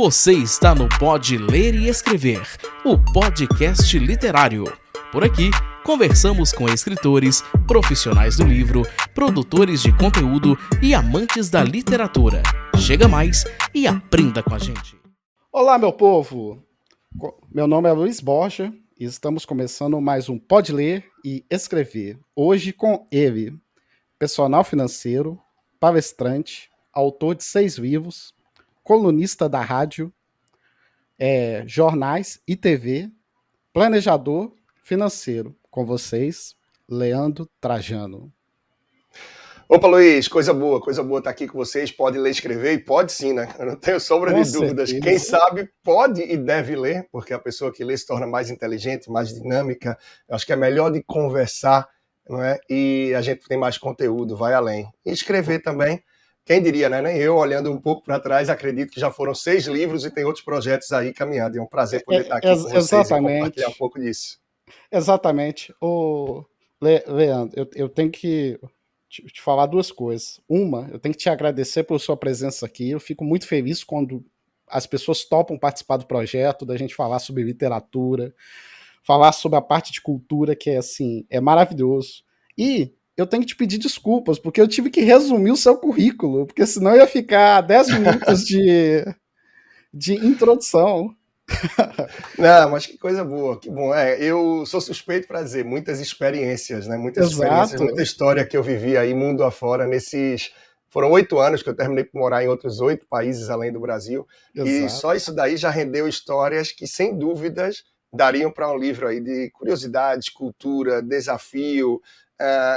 Você está no Pode Ler e Escrever, o podcast literário. Por aqui, conversamos com escritores, profissionais do livro, produtores de conteúdo e amantes da literatura. Chega mais e aprenda com a gente. Olá, meu povo! Meu nome é Luiz Borja e estamos começando mais um Pode Ler e Escrever. Hoje com ele, personal financeiro, palestrante, autor de 6 livros, colunista da rádio, jornais e TV, planejador financeiro. Com vocês, Leandro Trajano. Opa, Luiz, coisa boa estar aqui com vocês. Pode ler e escrever, e pode sim, né? Eu não tenho sombra de dúvidas. Quem sabe pode e deve ler, porque a pessoa que lê se torna mais inteligente, mais dinâmica. Eu acho que é melhor de conversar, não é? E a gente tem mais conteúdo, vai além. E escrever também, quem diria, né? Nem eu, olhando um pouco para trás, acredito que já foram 6 livros e tem outros projetos aí caminhando. É um prazer poder estar aqui com vocês e compartilhar um pouco disso. Exatamente. Leandro, eu tenho que te falar 2 coisas. Uma, eu tenho que te agradecer por sua presença aqui. Eu fico muito feliz quando as pessoas topam participar do projeto, da gente falar sobre literatura, falar sobre a parte de cultura, que é assim, é maravilhoso. E eu tenho que te pedir desculpas, porque eu tive que resumir o seu currículo, porque senão ia ficar 10 minutos de introdução. Não, mas que coisa boa, que bom. Eu sou suspeito para dizer, muitas experiências, né? Muitas experiências, muita história que eu vivi aí mundo afora nesses... Foram 8 anos que eu terminei por morar em outros 8 países além do Brasil. Exato. E só isso daí já rendeu histórias que, sem dúvidas, dariam para um livro aí de curiosidades, cultura, desafio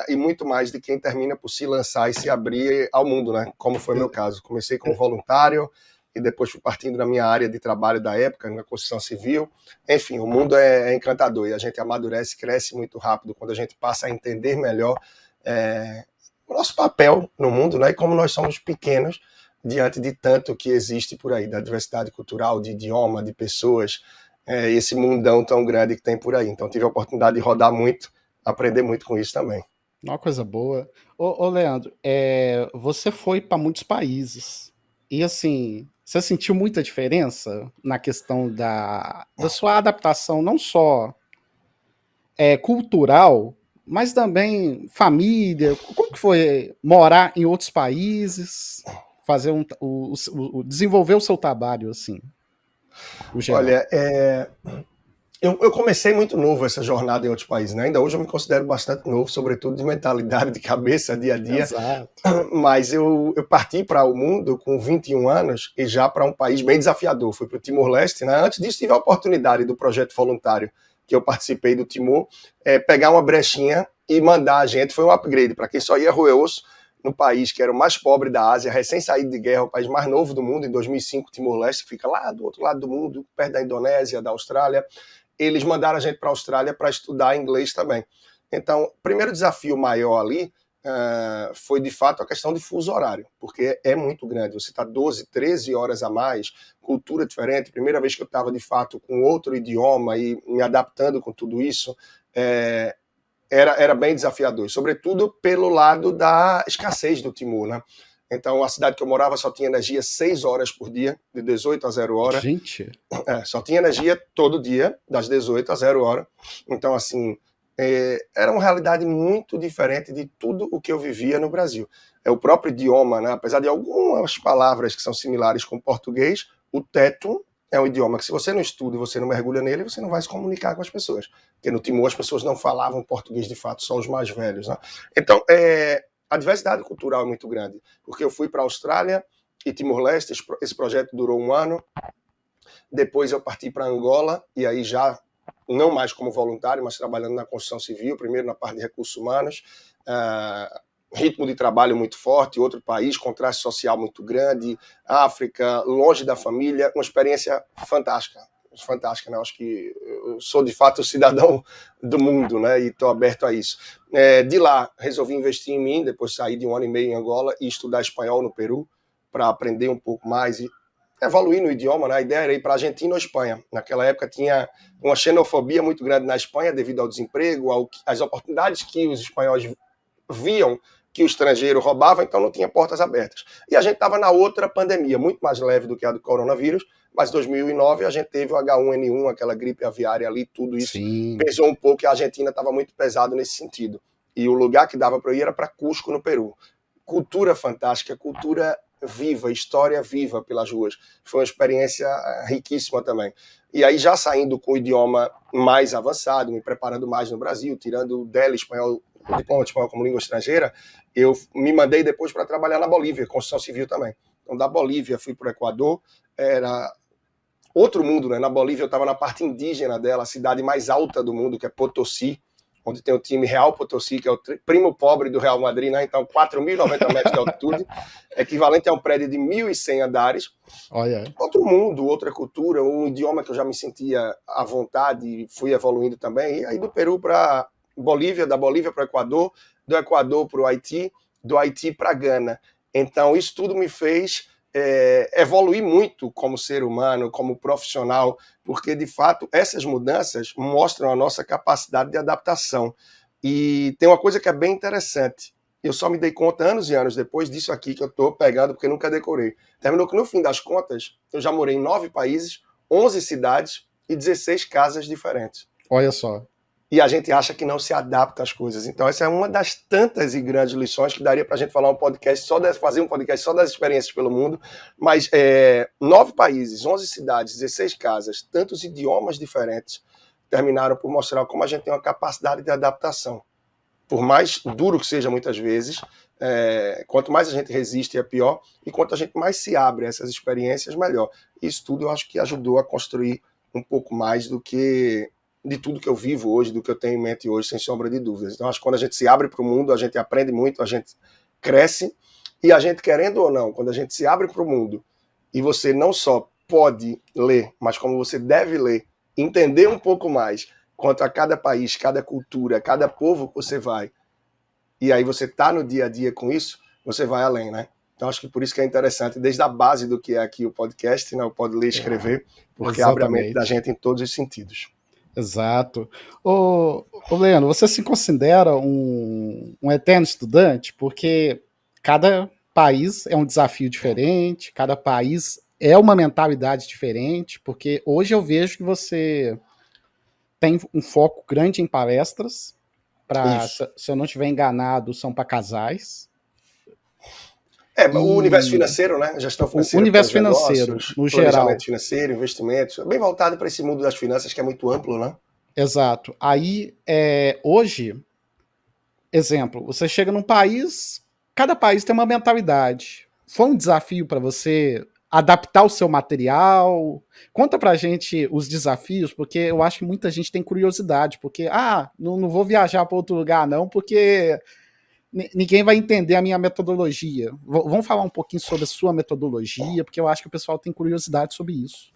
e muito mais de quem termina por se lançar e se abrir ao mundo, né? Como foi o meu caso. Comecei como voluntário, e depois fui partindo da minha área de trabalho da época, na construção civil. Enfim, o mundo é encantador e a gente amadurece, cresce muito rápido quando a gente passa a entender melhor o nosso papel no mundo, né, e como nós somos pequenos diante de tanto que existe por aí, da diversidade cultural, de idioma, de pessoas, esse mundão tão grande que tem por aí. Então tive a oportunidade de rodar muito, aprender muito com isso também. Uma coisa boa. Ô Leandro, você foi para muitos países e assim... Você sentiu muita diferença na questão da sua adaptação, não só cultural, mas também família? Como que foi morar em outros países, fazer desenvolver o seu trabalho, assim? Olha, eu comecei muito novo essa jornada em outros países, né? Ainda hoje eu me considero bastante novo, sobretudo de mentalidade, de cabeça, dia a dia. Exato. Mas eu parti para o mundo com 21 anos e já para um país bem desafiador. Fui para o Timor-Leste, né? Antes disso tive a oportunidade do projeto voluntário que eu participei do Timor, pegar uma brechinha e mandar a gente, foi um upgrade para quem só ia roer osso no país que era o mais pobre da Ásia, recém saído de guerra, o país mais novo do mundo, em 2005, Timor-Leste, que fica lá do outro lado do mundo, perto da Indonésia, da Austrália. Eles mandaram a gente para a Austrália para estudar inglês também. Então, o primeiro desafio maior ali foi, de fato, a questão de fuso horário, porque é muito grande. Você está 12, 13 horas a mais, cultura diferente. Primeira vez que eu estava, de fato, com outro idioma e me adaptando com tudo isso, era bem desafiador, sobretudo pelo lado da escassez do Timor, né? Então, a cidade que eu morava só tinha energia 6 horas por dia, de 18 a 0 hora. Gente! Só tinha energia todo dia, das 18 a 0 hora. Então, assim, era uma realidade muito diferente de tudo o que eu vivia no Brasil. O próprio idioma, né? Apesar de algumas palavras que são similares com o português, o teto é um idioma que, se você não estuda e você não mergulha nele, você não vai se comunicar com as pessoas. Porque no Timor as pessoas não falavam português de fato, só os mais velhos, né? Então, a diversidade cultural é muito grande, porque eu fui para a Austrália e Timor-Leste, esse projeto durou 1 ano, depois eu parti para Angola, e aí já não mais como voluntário, mas trabalhando na construção civil, primeiro na parte de recursos humanos, ritmo de trabalho muito forte, outro país, contraste social muito grande, África, longe da família, uma experiência fantástica, né? Acho que eu sou de fato cidadão do mundo, né? E estou aberto a isso. De lá, resolvi investir em mim, depois saí de 1 ano e meio em Angola e estudar espanhol no Peru, para aprender um pouco mais e evoluir no idioma, né? A ideia era ir para a Argentina ou Espanha. Naquela época tinha uma xenofobia muito grande na Espanha devido ao desemprego, às oportunidades que os espanhóis viam que o estrangeiro roubava, então não tinha portas abertas. E a gente estava na outra pandemia, muito mais leve do que a do coronavírus, mas em 2009 a gente teve o H1N1, aquela gripe aviária ali, tudo isso pesou um pouco, e a Argentina estava muito pesado nesse sentido. E o lugar que dava para eu ir era para Cusco, no Peru. Cultura fantástica, cultura viva, história viva pelas ruas. Foi uma experiência riquíssima também. E aí, já saindo com o idioma mais avançado, me preparando mais no Brasil, tirando o DEL espanhol, o diploma de espanhol como língua estrangeira, eu me mandei depois para trabalhar na Bolívia, construção civil também. Então, da Bolívia, fui para o Equador, era outro mundo, né? Na Bolívia, eu estava na parte indígena dela, a cidade mais alta do mundo, que é Potosí, onde tem o time Real Potosí, que é o primo pobre do Real Madrid, né? Então 4.090 metros de altitude, equivalente a um prédio de 1.100 andares. Olha. Outro mundo, outra cultura, um idioma que eu já me sentia à vontade e fui evoluindo também. E aí do Peru para Bolívia, da Bolívia para o Equador, do Equador para o Haiti, do Haiti para Gana. Então isso tudo me fez evoluir muito como ser humano, como profissional, porque de fato essas mudanças mostram a nossa capacidade de adaptação. E tem uma coisa que é bem interessante, eu só me dei conta anos e anos depois disso aqui que eu estou pegando, porque nunca decorei. Terminou que no fim das contas, eu já morei em 9 países, 11 cidades e 16 casas diferentes. Olha só. E a gente acha que não se adapta às coisas. Então essa é uma das tantas e grandes lições que daria para a gente fazer um podcast só das experiências pelo mundo. Mas 9 países, 11 cidades, 16 casas, tantos idiomas diferentes, terminaram por mostrar como a gente tem uma capacidade de adaptação. Por mais duro que seja muitas vezes, quanto mais a gente resiste é pior, e quanto a gente mais se abre a essas experiências, melhor. Isso tudo eu acho que ajudou a construir um pouco mais do que de tudo que eu vivo hoje, do que eu tenho em mente hoje, sem sombra de dúvidas. Então, acho que quando a gente se abre para o mundo, a gente aprende muito, a gente cresce, e a gente, querendo ou não, quando a gente se abre para o mundo, e você não só pode ler, mas como você deve ler, entender um pouco mais quanto a cada país, cada cultura, cada povo que você vai, e aí você está no dia a dia com isso, você vai além, né? Então, acho que por isso que é interessante, desde a base do que é aqui o podcast, né, o Pode Ler e Escrever, porque abre a mente da gente em todos os sentidos. Exato. Ô Leandro, você se considera um eterno estudante? Porque cada país é um desafio diferente, cada país é uma mentalidade diferente, porque hoje eu vejo que você tem um foco grande em palestras, se eu não estiver enganado, são para casais. O universo financeiro, né? Gestão financeira. O universo financeiro, negócios, no geral. Planejamento financeiro, investimentos. Bem voltado para esse mundo das finanças que é muito amplo, né? Exato. Aí, hoje, exemplo, você chega num país, cada país tem uma mentalidade. Foi um desafio para você adaptar o seu material? Conta pra gente os desafios, porque eu acho que muita gente tem curiosidade, porque, não vou viajar para outro lugar não, porque ninguém vai entender a minha metodologia. Vamos falar um pouquinho sobre a sua metodologia, porque eu acho que o pessoal tem curiosidade sobre isso.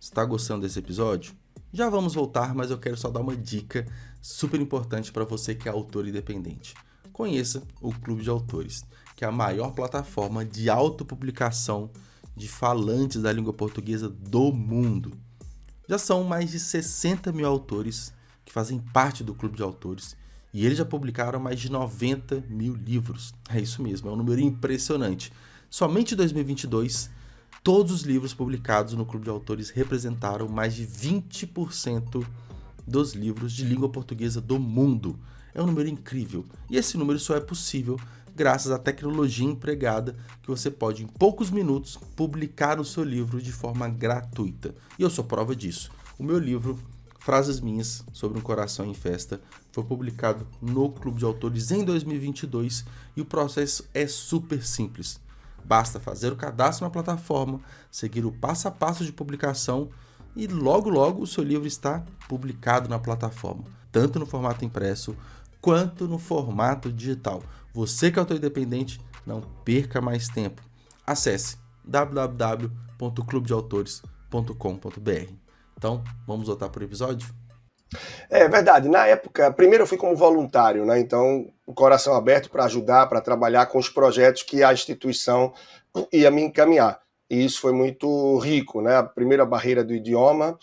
Está gostando desse episódio? Já vamos voltar, mas eu quero só dar uma dica super importante para você que é autor independente. Conheça o Clube de Autores, que é a maior plataforma de autopublicação de falantes da língua portuguesa do mundo. Já são mais de 60 mil autores que fazem parte do Clube de Autores e eles já publicaram mais de 90 mil livros. É isso mesmo, é um número impressionante. Somente em 2022, todos os livros publicados no Clube de Autores representaram mais de 20% dos livros de língua portuguesa do mundo. É um número incrível. E esse número só é possível graças à tecnologia empregada, que você pode, em poucos minutos, publicar o seu livro de forma gratuita. E eu sou prova disso. O meu livro, Frases Minhas sobre um Coração em Festa, foi publicado no Clube de Autores em 2022 e o processo é super simples. Basta fazer o cadastro na plataforma, seguir o passo a passo de publicação e logo o seu livro está publicado na plataforma, tanto no formato impresso quanto no formato digital. Você que é autor independente, não perca mais tempo. Acesse www.clubedeautores.com.br. Então, vamos voltar para o episódio? É verdade. Na época, primeiro eu fui como voluntário, né? Então, o coração aberto para ajudar, para trabalhar com os projetos que a instituição ia me encaminhar. E isso foi muito rico, né? A primeira barreira do idioma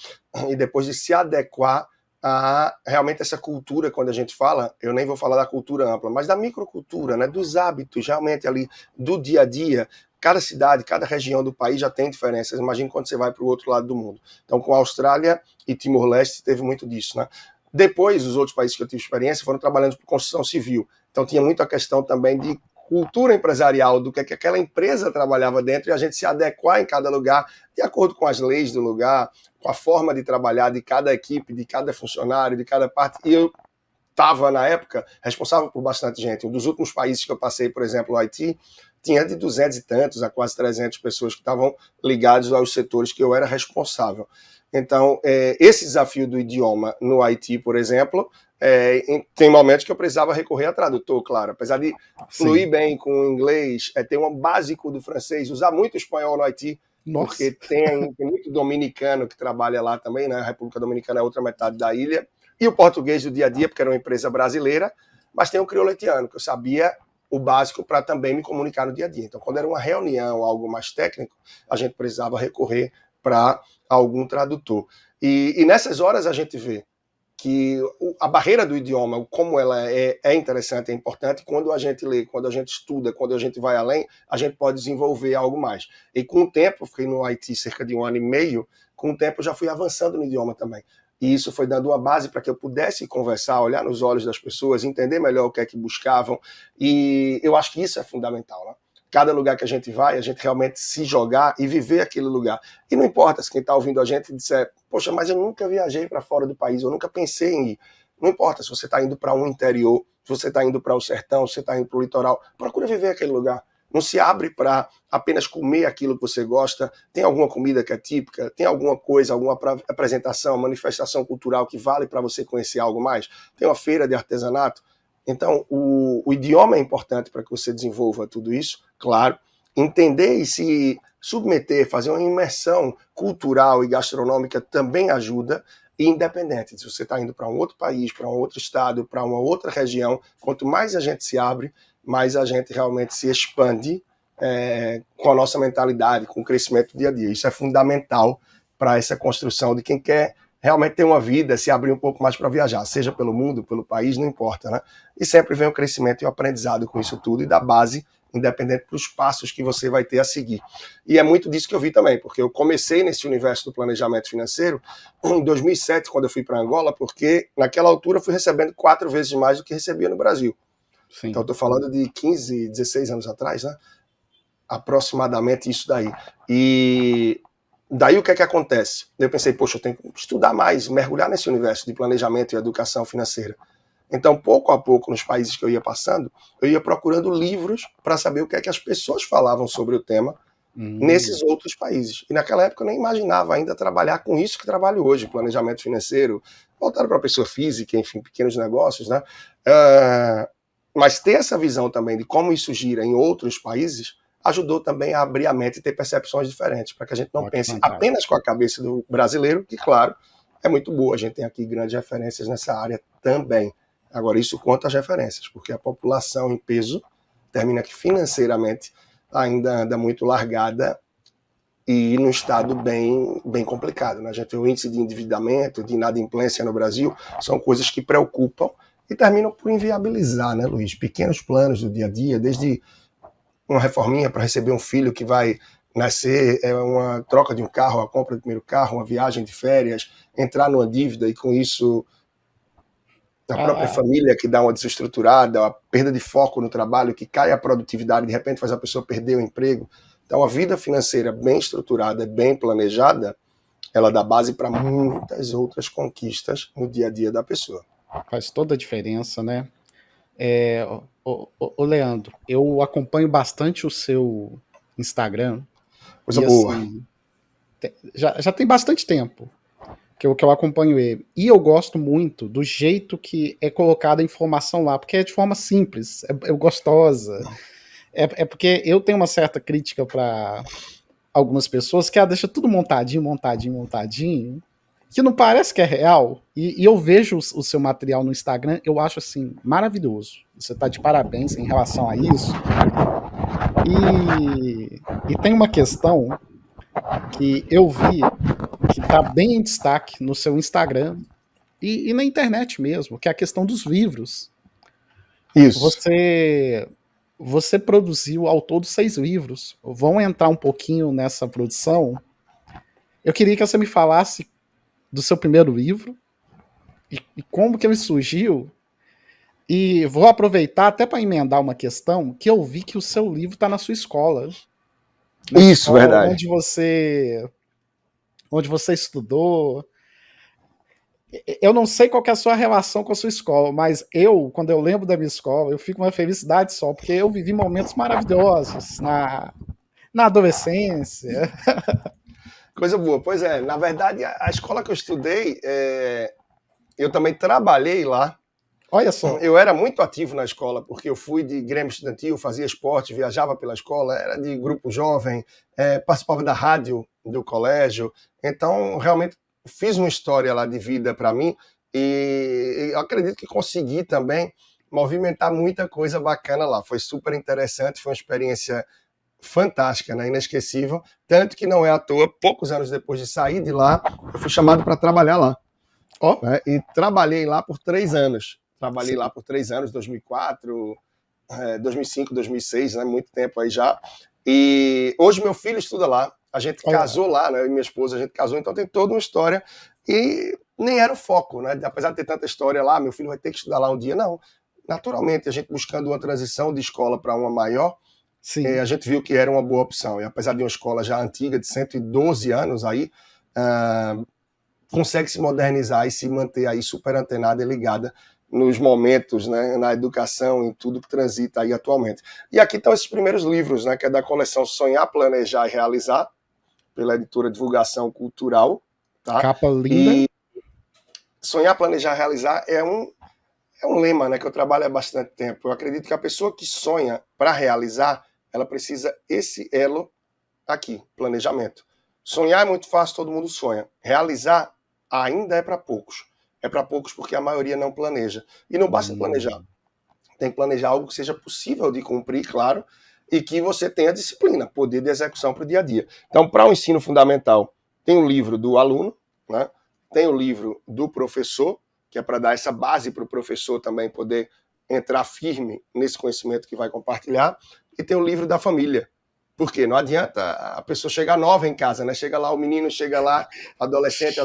e depois de se adequar a realmente essa cultura, quando a gente fala, eu nem vou falar da cultura ampla, mas da microcultura, né, dos hábitos realmente ali do dia a dia. Cada cidade, cada região do país já tem diferenças. Imagina quando você vai para o outro lado do mundo. Então, com a Austrália e Timor-Leste, teve muito disso, né? Depois, os outros países que eu tive experiência foram trabalhando com construção civil. Então, tinha muita questão também de cultura empresarial, do que aquela empresa trabalhava dentro, e a gente se adequar em cada lugar, de acordo com as leis do lugar, com a forma de trabalhar de cada equipe, de cada funcionário, de cada parte. E eu estava, na época, responsável por bastante gente. Um dos últimos países que eu passei, por exemplo, o Haiti, tinha de 200 e tantos a quase 300 pessoas que estavam ligados aos setores que eu era responsável. Então, esse desafio do idioma no Haiti, por exemplo, tem momentos que eu precisava recorrer a tradutor, claro. Apesar de fluir bem com o inglês, ter um básico do francês, usar muito espanhol no Haiti, porque tem muito dominicano que trabalha lá também, né? A República Dominicana é outra metade da ilha. E o português do dia a dia, porque era uma empresa brasileira, mas tem o crioulo haitiano, que eu sabia o básico para também me comunicar no dia a dia. Então, quando era uma reunião, algo mais técnico, a gente precisava recorrer para algum tradutor. E nessas horas a gente vê que a barreira do idioma, como ela é interessante, é importante, quando a gente lê, quando a gente estuda, quando a gente vai além, a gente pode desenvolver algo mais. E com o tempo, fiquei no Haiti cerca de 1 ano e meio, com o tempo eu já fui avançando no idioma também. E isso foi dando uma base para que eu pudesse conversar, olhar nos olhos das pessoas, entender melhor o que é que buscavam. E eu acho que isso é fundamental, né? Cada lugar que a gente vai, a gente realmente se jogar e viver aquele lugar. E não importa se quem está ouvindo a gente disser, poxa, mas eu nunca viajei para fora do país, eu nunca pensei em ir. Não importa se você está indo para um interior, se você está indo para o sertão, se você está indo para o litoral, procura viver aquele lugar. Não se abre para apenas comer aquilo que você gosta. Tem alguma comida que é típica? Tem alguma coisa, alguma apresentação, manifestação cultural que vale para você conhecer algo mais? Tem uma feira de artesanato? Então, o idioma é importante para que você desenvolva tudo isso, claro. Entender e se submeter, fazer uma imersão cultural e gastronômica também ajuda. E independente, se você está indo para um outro país, para um outro estado, para uma outra região, quanto mais a gente se abre, mais a gente realmente se expande com a nossa mentalidade, com o crescimento do dia a dia. Isso é fundamental para essa construção de quem quer realmente ter uma vida, se abrir um pouco mais para viajar, seja pelo mundo, pelo país, não importa, né? E sempre vem o crescimento e o aprendizado com isso tudo e da base, independente dos passos que você vai ter a seguir. E é muito disso que eu vi também, porque eu comecei nesse universo do planejamento financeiro em 2007, quando eu fui para Angola, porque naquela altura eu fui recebendo 4 vezes mais do que recebia no Brasil. Sim. Então, estou falando de 15, 16 anos atrás, né? Aproximadamente isso daí. E daí o que é que acontece? Eu pensei, poxa, eu tenho que estudar mais, mergulhar nesse universo de planejamento e educação financeira. Então, pouco a pouco, nos países que eu ia passando, eu ia procurando livros para saber o que é que as pessoas falavam sobre o tema nesses outros países. E naquela época eu nem imaginava ainda trabalhar com isso que trabalho hoje, planejamento financeiro, voltado para a pessoa física, enfim, pequenos negócios, né? Mas ter essa visão também de como isso gira em outros países ajudou também a abrir a mente e ter percepções diferentes, para que a gente não pense apenas com a cabeça do brasileiro, que, claro, é muito boa. A gente tem aqui grandes referências nessa área também. Agora, isso conta as referências, porque a população em peso termina que financeiramente ainda anda muito largada e num estado bem complicado, né? A gente vê o índice de endividamento, de inadimplência no Brasil, são coisas que preocupam e terminam por inviabilizar, né, Luiz? Pequenos planos do dia a dia, desde uma reforminha para receber um filho que vai nascer, uma troca de um carro, a compra do primeiro carro, uma viagem de férias, entrar numa dívida e com isso a própria família que dá uma desestruturada, a perda de foco no trabalho, que cai a produtividade, de repente faz a pessoa perder o emprego. Então a vida financeira bem estruturada, bem planejada, ela dá base para muitas outras conquistas no dia a dia da pessoa. Faz toda a diferença, né? Ô Leandro, eu acompanho bastante o seu Instagram. Coisa boa. Assim, já tem bastante tempo que eu acompanho ele. E eu gosto muito do jeito que é colocada a informação lá, porque é de forma simples, é gostosa. É porque eu tenho uma certa crítica para algumas pessoas que deixa tudo montadinho, que não parece que é real. E eu vejo o seu material no Instagram, eu acho assim, maravilhoso. Você tá de parabéns em relação a isso. E tem uma questão que eu vi que tá bem em destaque no seu Instagram, e na internet mesmo, que é a questão dos livros. Isso. Você produziu ao todo 6 livros. Vão entrar um pouquinho nessa produção. Eu queria que você me falasse do seu primeiro livro e como que ele surgiu. E vou aproveitar até para emendar uma questão, que eu vi que o seu livro está na sua escola. Isso, escola verdade. onde você estudou. Eu não sei qual que é a sua relação com a sua escola, mas quando eu lembro da minha escola, eu fico uma felicidade só, porque eu vivi momentos maravilhosos na adolescência. Coisa boa. Pois é, na verdade, a escola que eu estudei, eu também trabalhei lá. Olha só. Eu era muito ativo na escola, porque eu fui de grêmio estudantil, fazia esporte, viajava pela escola, era de grupo jovem, participava da rádio do colégio. Então, realmente, fiz uma história lá de vida para mim e eu acredito que consegui também movimentar muita coisa bacana lá. Foi super interessante, foi uma experiência fantástica, né? Inesquecível. Tanto que não é à toa, poucos anos depois de sair de lá, eu fui chamado para trabalhar lá. Né? E trabalhei lá por 3 anos. Trabalhei lá por 3 anos, 2004, 2005, 2006, né? Muito tempo aí já. E hoje meu filho estuda lá. A gente casou lá, né? Eu e minha esposa, a gente casou, então tem toda uma história. E nem era o foco, né? Apesar de ter tanta história lá, meu filho vai ter que estudar lá um dia, não. Naturalmente, a gente buscando uma transição de escola para uma maior, a gente viu que era uma boa opção. E apesar de uma escola já antiga, de 112 anos aí, consegue se modernizar e se manter aí super antenada e ligada nos momentos, né, na educação, em tudo que transita aí atualmente. E aqui estão esses primeiros livros, né, que é da coleção Sonhar, Planejar e Realizar, pela editora Divulgação Cultural. Tá? Capa linda. E Sonhar, Planejar e Realizar é um lema, né, que eu trabalho há bastante tempo. Eu acredito que a pessoa que sonha para realizar, ela precisa esse elo aqui, planejamento. Sonhar é muito fácil, todo mundo sonha. Realizar ainda é para poucos. É para poucos porque a maioria não planeja. E não basta planejar. Tem que planejar algo que seja possível de cumprir, claro, e que você tenha disciplina, poder de execução para o dia a dia. Então, para o ensino fundamental, tem o livro do aluno, né? Tem o livro do professor, que é para dar essa base para o professor também poder entrar firme nesse conhecimento que vai compartilhar, e tem o livro da família. Porque não adianta a pessoa chegar nova em casa, né? Chega lá, o menino chega lá, adolescente,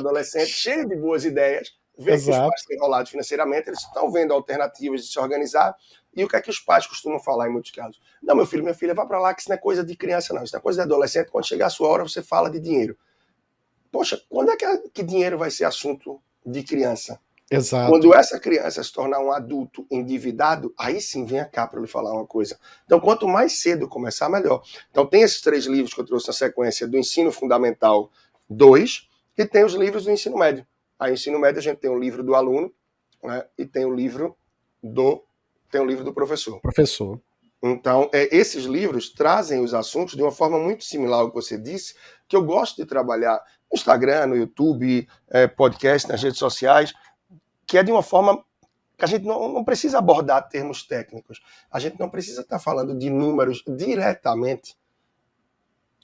cheio de boas ideias, vê que os pais têm enrolado financeiramente, eles estão vendo alternativas de se organizar. E o que é que os pais costumam falar em muitos casos? Não, meu filho, minha filha, vá para lá, que isso não é coisa de criança, não. Isso não é coisa de adolescente. Quando chegar a sua hora, você fala de dinheiro. Poxa, quando é que dinheiro vai ser assunto de criança? Exato. Quando essa criança se tornar um adulto endividado, aí sim vem cá para lhe falar uma coisa. Então, quanto mais cedo começar, melhor. Então, tem esses 3 livros que eu trouxe na sequência do Ensino Fundamental 2 e tem os livros do Ensino Médio. Aí, no Ensino Médio, a gente tem o livro do aluno, né, e tem o livro do professor. Então, esses livros trazem os assuntos de uma forma muito similar ao que você disse, que eu gosto de trabalhar no Instagram, no YouTube, podcast, nas redes sociais, que é de uma forma que a gente não precisa abordar termos técnicos. A gente não precisa estar falando de números diretamente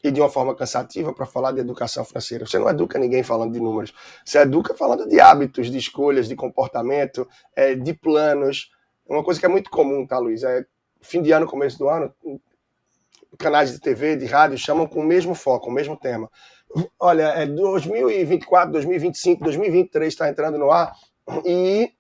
e de uma forma cansativa para falar de educação financeira. Você não educa ninguém falando de números. Você educa falando de hábitos, de escolhas, de comportamento, de planos. Uma coisa que é muito comum, tá, Luiz? Fim de ano, começo do ano, canais de TV, de rádio, chamam com o mesmo foco, o mesmo tema. Olha, 2024, 2025, 2023 está entrando no ar. E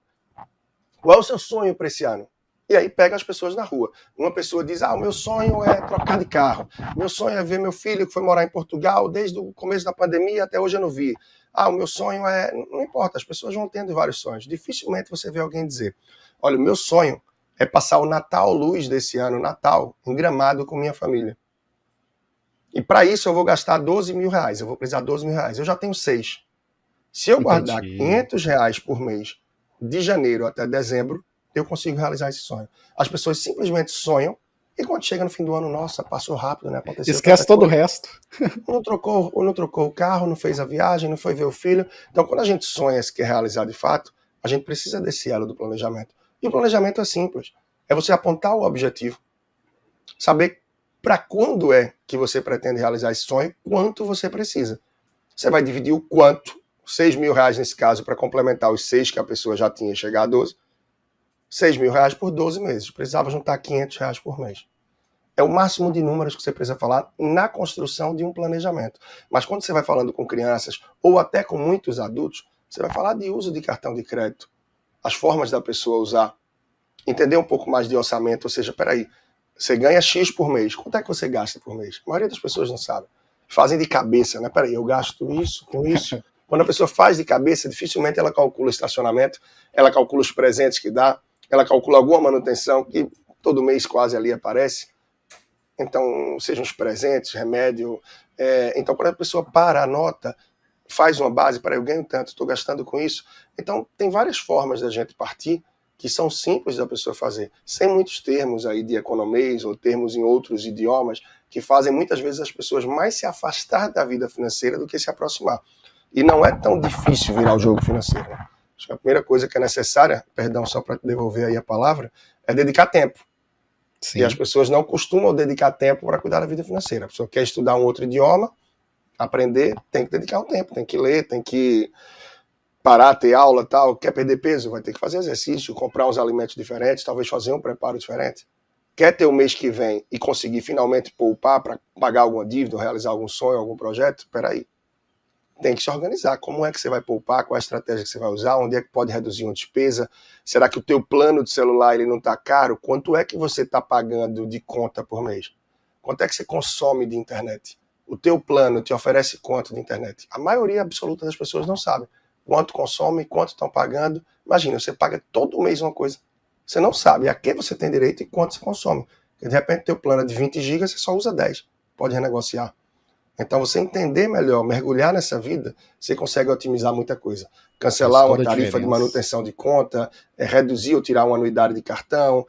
qual é o seu sonho para esse ano? E aí pega as pessoas na rua. Uma pessoa diz, o meu sonho é trocar de carro. Meu sonho é ver meu filho que foi morar em Portugal desde o começo da pandemia até hoje eu não vi. O meu sonho é... Não importa, as pessoas vão tendo vários sonhos. Dificilmente você vê alguém dizer, olha, o meu sonho é passar o Natal Luz desse ano, Natal, em Gramado com minha família. E para isso eu vou gastar 12 mil reais. Eu vou precisar de 12 mil reais. Eu já tenho 6. Se eu guardar 500 reais por mês, de janeiro até dezembro, eu consigo realizar esse sonho. As pessoas simplesmente sonham e quando chega no fim do ano, nossa, passou rápido, né? Aconteceu. Esquece todo o resto. Não trocou o carro, não fez a viagem, não foi ver o filho. Então, quando a gente sonha se quer realizar de fato, a gente precisa desse elo do planejamento. E o planejamento é simples. É você apontar o objetivo, saber para quando é que você pretende realizar esse sonho, quanto você precisa. Você vai dividir o quanto, R$6.000 nesse caso, para complementar os 6 que a pessoa já tinha, chegar a 12, R$6.000 por 12 meses. Precisava juntar R$500 por mês. É o máximo de números que você precisa falar na construção de um planejamento. Mas quando você vai falando com crianças, ou até com muitos adultos, você vai falar de uso de cartão de crédito, as formas da pessoa usar, entender um pouco mais de orçamento, ou seja, peraí, você ganha X por mês, quanto é que você gasta por mês? A maioria das pessoas não sabe. Fazem de cabeça, né? Peraí, eu gasto isso com isso. Quando a pessoa faz de cabeça, dificilmente ela calcula estacionamento, ela calcula os presentes que dá, ela calcula alguma manutenção que todo mês quase ali aparece. Então, sejam os presentes, remédio. Então, quando a pessoa para, anota, faz uma base, para eu ganho tanto, estou gastando com isso. Então, tem várias formas da gente partir que são simples da pessoa fazer, sem muitos termos aí de economês ou termos em outros idiomas que fazem muitas vezes as pessoas mais se afastar da vida financeira do que se aproximar. E não é tão difícil virar o jogo financeiro. Acho que a primeira coisa que é necessária, perdão, só para devolver aí a palavra, é dedicar tempo. Sim. E as pessoas não costumam dedicar tempo para cuidar da vida financeira. A pessoa quer estudar um outro idioma, aprender, tem que dedicar um tempo, tem que ler, tem que parar, ter aula, tal. Quer perder peso, vai ter que fazer exercício, comprar uns alimentos diferentes, talvez fazer um preparo diferente. Quer ter o mês que vem e conseguir finalmente poupar para pagar alguma dívida, realizar algum sonho, algum projeto? Peraí. Tem que se organizar. Como é que você vai poupar? Qual é a estratégia que você vai usar? Onde é que pode reduzir uma despesa? Será que o teu plano de celular ele não está caro? Quanto é que você está pagando de conta por mês? Quanto é que você consome de internet? O teu plano te oferece quanto de internet? A maioria absoluta das pessoas não sabe quanto consome, quanto estão pagando. Imagina, você paga todo mês uma coisa. Você não sabe a que você tem direito e quanto você consome. Porque de repente, teu plano é de 20 GB, você só usa 10. Pode renegociar. Então, você entender melhor, mergulhar nessa vida, você consegue otimizar muita coisa. Cancelar uma tarifa de manutenção de conta, reduzir ou tirar uma anuidade de cartão,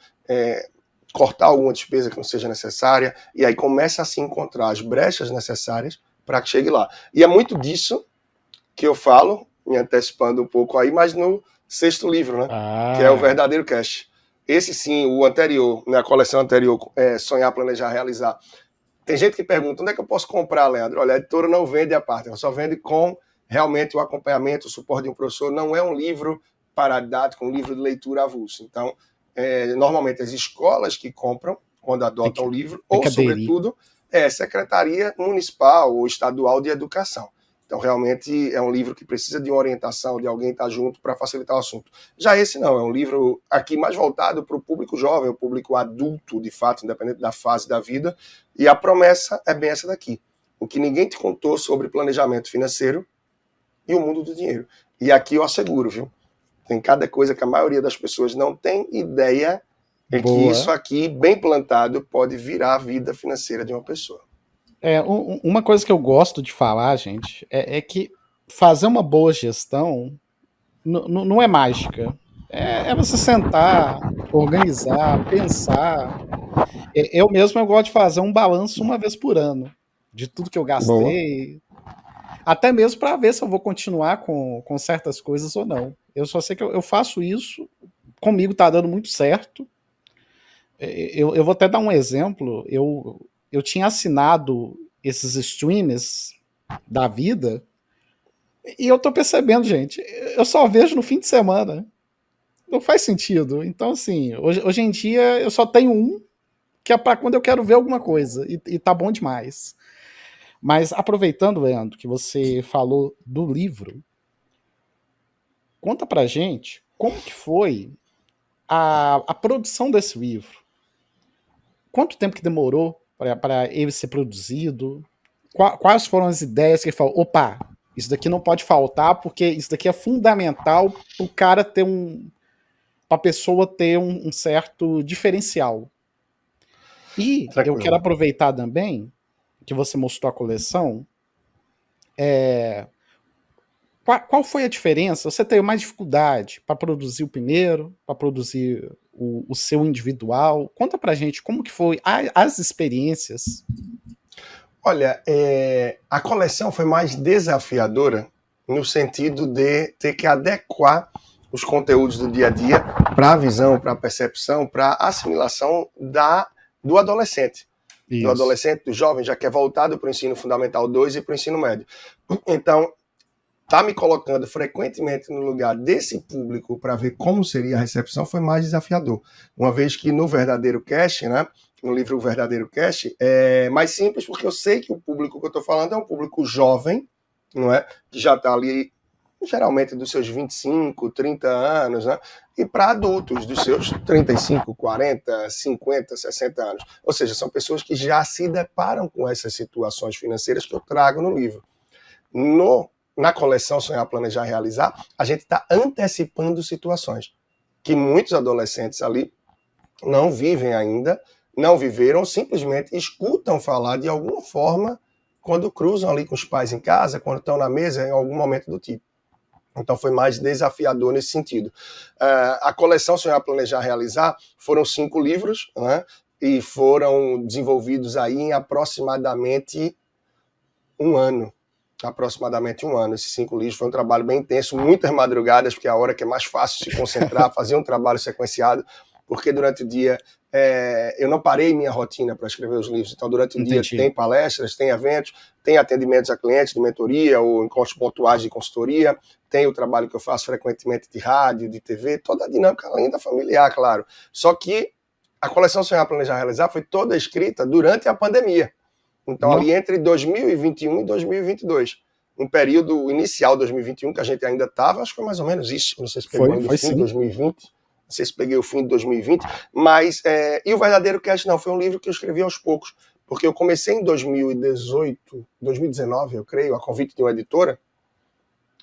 cortar alguma despesa que não seja necessária, e aí começa a se encontrar as brechas necessárias para que chegue lá. E é muito disso que eu falo, me antecipando um pouco aí, mas no 6º livro, né? Que é o Verdadeiro Cash. Esse sim, o anterior, na coleção anterior, Sonhar, Planejar, Realizar. Tem gente que pergunta, onde é que eu posso comprar, Leandro? Olha, a editora não vende a parte, ela só vende com realmente o acompanhamento, o suporte de um professor. Não é um livro paradidático, um livro de leitura avulso. Então, normalmente as escolas que compram, quando adotam o livro, ou sobretudo, Secretaria Municipal ou Estadual de Educação. Então, realmente, é um livro que precisa de uma orientação, de alguém estar junto para facilitar o assunto. Já esse não, é um livro aqui mais voltado para o público jovem, o público adulto, de fato, independente da fase da vida. E a promessa é bem essa daqui. O que ninguém te contou sobre planejamento financeiro e o mundo do dinheiro. E aqui eu asseguro, viu? Tem cada coisa que a maioria das pessoas não tem ideia de que isso aqui, bem plantado, pode virar a vida financeira de uma pessoa. Uma coisa que eu gosto de falar, gente, é que fazer uma boa gestão não é mágica. É você sentar, organizar, pensar. Eu gosto de fazer um balanço uma vez por ano de tudo que eu gastei. Boa. Até mesmo para ver se eu vou continuar com certas coisas ou não. Eu só sei que eu faço isso, comigo tá dando muito certo. Eu vou até dar um exemplo. Eu tinha assinado esses streams da vida e eu tô percebendo, gente, eu só vejo no fim de semana. Não faz sentido. Então, assim, hoje em dia eu só tenho um que é para quando eu quero ver alguma coisa e tá bom demais. Mas aproveitando, Leandro, que você falou do livro, conta pra gente como que foi a produção desse livro. Quanto tempo que demorou para ele ser produzido? Quais foram as ideias que ele falou? Opa, isso daqui não pode faltar, porque isso daqui é fundamental para o cara ter para a pessoa ter um certo diferencial. E eu quero aproveitar também que você mostrou a coleção. Qual foi a diferença? Você teve mais dificuldade para produzir o primeiro, para produzir o seu individual? Conta pra gente como que foi as experiências. Olha, a coleção foi mais desafiadora no sentido de ter que adequar os conteúdos do dia a dia para a visão, para a percepção, para a assimilação do adolescente. Isso. Do adolescente, do jovem, já que é voltado para o ensino fundamental 2 e para o ensino médio. Então, tá me colocando frequentemente no lugar desse público para ver como seria a recepção foi mais desafiador. Uma vez que no Verdadeiro Cash, né, no livro O Verdadeiro Cash, é mais simples porque eu sei que o público que eu estou falando é um público jovem, não é? Que já está ali geralmente dos seus 25, 30 anos, né? E para adultos dos seus 35, 40, 50, 60 anos. Ou seja, são pessoas que já se deparam com essas situações financeiras que eu trago no livro. Na coleção Sonhar, Planejar, Realizar, a gente está antecipando situações que muitos adolescentes ali não vivem ainda, não viveram, simplesmente escutam falar de alguma forma quando cruzam ali com os pais em casa, quando estão na mesa, em algum momento do tipo. Então foi mais desafiador nesse sentido. A coleção Sonhar, Planejar, Realizar foram 5 livros, né, e foram desenvolvidos aí em aproximadamente um ano. Esses 5 livros foi um trabalho bem intenso, muitas madrugadas, porque é a hora que é mais fácil se concentrar, fazer um trabalho sequenciado, porque durante o dia eu não parei minha rotina para escrever os livros. Então, durante o dia tem palestras, tem eventos, tem atendimentos a clientes de mentoria ou encontros pontuais de consultoria, tem o trabalho que eu faço frequentemente de rádio, de TV, toda a dinâmica além da familiar, claro. Só que a coleção Sonhar, Planejar, Realizar foi toda escrita durante a pandemia. Então, ali entre 2021 e 2022. Um período inicial, 2021, que a gente ainda estava, acho que foi mais ou menos isso. Não sei se pegou ainda o fim de 2020. Não sei se peguei o fim de 2020. Mas, e o Verdadeiro Cash não, foi um livro que eu escrevi aos poucos. Porque eu comecei em 2019, eu creio, a convite de uma editora,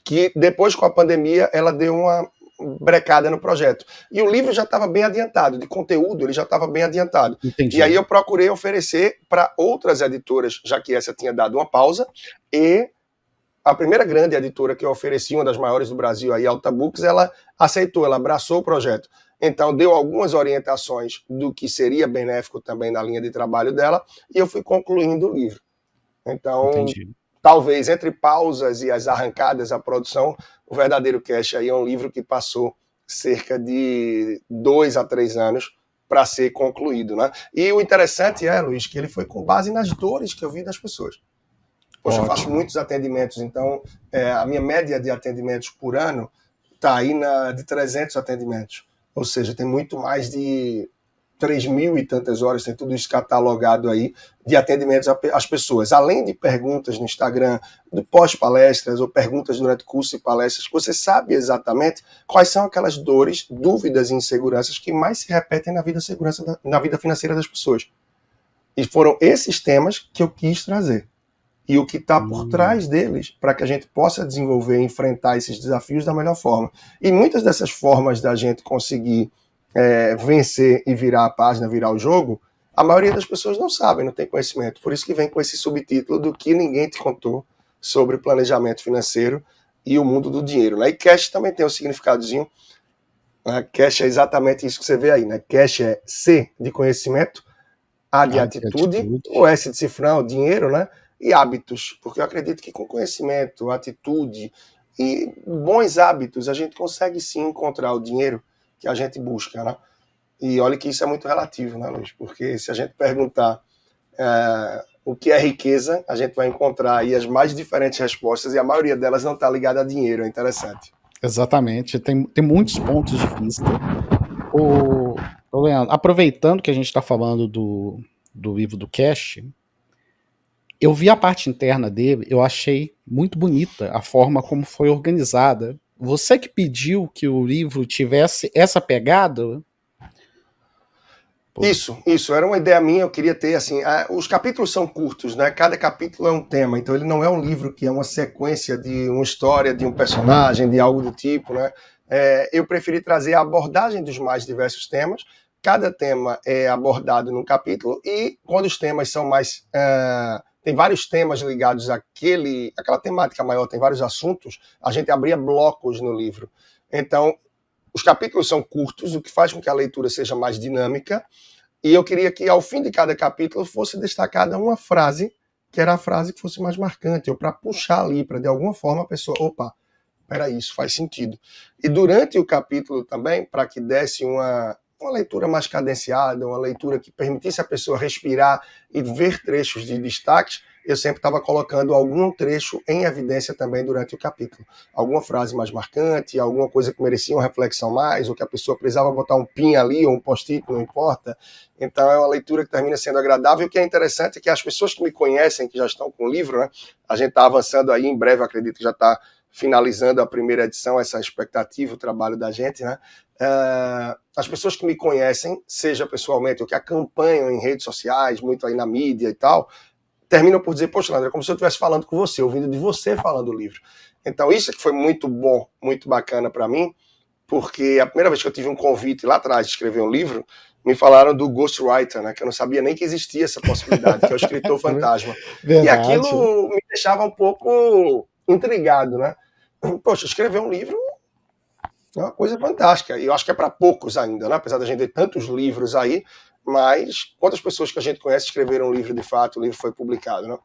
que depois, com a pandemia, ela deu uma brecada no projeto. E o livro já estava bem adiantado, de conteúdo ele já estava bem adiantado. Entendi. E aí eu procurei oferecer para outras editoras, já que essa tinha dado uma pausa, e a primeira grande editora que eu ofereci, uma das maiores do Brasil, a Alta Books, ela aceitou, ela abraçou o projeto. Então deu algumas orientações do que seria benéfico também na linha de trabalho dela, e eu fui concluindo o livro. Então, talvez entre pausas e as arrancadas, a produção, o Verdadeiro Cash aí é um livro que passou cerca de 2 a 3 anos para ser concluído, né? E o interessante Luiz, que ele foi com base nas dores que eu vi das pessoas. Poxa, eu faço muitos atendimentos, então a minha média de atendimentos por ano está aí de 300 atendimentos. Ou seja, tem muito mais de 3.000 e tantas horas, tem tudo isso catalogado aí, de atendimentos às pessoas. Além de perguntas no Instagram, do pós-palestras ou perguntas durante curso e palestras, que você sabe exatamente quais são aquelas dores, dúvidas e inseguranças que mais se repetem na vida financeira das pessoas. E foram esses temas que eu quis trazer. E o que está por trás deles, para que a gente possa desenvolver e enfrentar esses desafios da melhor forma. E muitas dessas formas da gente conseguir vencer e virar a página, virar o jogo, a maioria das pessoas não sabem, não tem conhecimento. Por isso que vem com esse subtítulo do que ninguém te contou sobre planejamento financeiro e o mundo do dinheiro. Né? E cash também tem um significadozinho. Cash é exatamente isso que você vê aí. Né? Cash é C de conhecimento, A de atitude, o S de cifrão, dinheiro, né? E hábitos. Porque eu acredito que com conhecimento, atitude e bons hábitos, a gente consegue sim encontrar o dinheiro que a gente busca, né? E olha que isso é muito relativo, né, Luiz? Porque se a gente perguntar o que é riqueza, a gente vai encontrar aí as mais diferentes respostas e a maioria delas não está ligada a dinheiro, é interessante. Exatamente, tem muitos pontos de vista. Leandro, aproveitando que a gente está falando do livro do Cash, eu vi a parte interna dele, eu achei muito bonita a forma como foi organizada. Você que pediu que o livro tivesse essa pegada? Isso, era uma ideia minha, eu queria ter, assim, os capítulos são curtos, né? Cada capítulo é um tema, então ele não é um livro que é uma sequência de uma história, de um personagem, de algo do tipo, né? Eu preferi trazer a abordagem dos mais diversos temas, cada tema é abordado num capítulo, e quando os temas são mais... tem vários temas ligados àquela temática maior, tem vários assuntos, a gente abria blocos no livro. Então, os capítulos são curtos, o que faz com que a leitura seja mais dinâmica, e eu queria que ao fim de cada capítulo fosse destacada uma frase, que era a frase que fosse mais marcante, ou para puxar ali, para de alguma forma a pessoa, opa, peraí, isso faz sentido. E durante o capítulo também, para que desse uma leitura mais cadenciada, uma leitura que permitisse a pessoa respirar e ver trechos de destaques, eu sempre estava colocando algum trecho em evidência também durante o capítulo. Alguma frase mais marcante, alguma coisa que merecia uma reflexão mais, ou que a pessoa precisava botar um pin ali, ou um post-it, não importa. Então é uma leitura que termina sendo agradável. E o que é interessante é que as pessoas que me conhecem, que já estão com o livro, né, a gente está avançando aí, em breve acredito que já está finalizando a primeira edição, essa expectativa, o trabalho da gente, né? As pessoas que me conhecem, seja pessoalmente ou que acompanham em redes sociais, muito aí na mídia e tal, terminam por dizer, poxa, André, é como se eu estivesse falando com você, ouvindo de você falando o livro. Então isso que foi muito bom, muito bacana para mim, porque a primeira vez que eu tive um convite lá atrás de escrever um livro, me falaram do ghostwriter, né, que eu não sabia nem que existia essa possibilidade, que é o escritor fantasma. Verdade. E aquilo me deixava um pouco intrigado, né? Poxa, escrever um livro é uma coisa fantástica. E eu acho que é para poucos ainda, né? Apesar da gente ter tantos livros aí, mas quantas pessoas que a gente conhece escreveram um livro de fato, o livro foi publicado, né?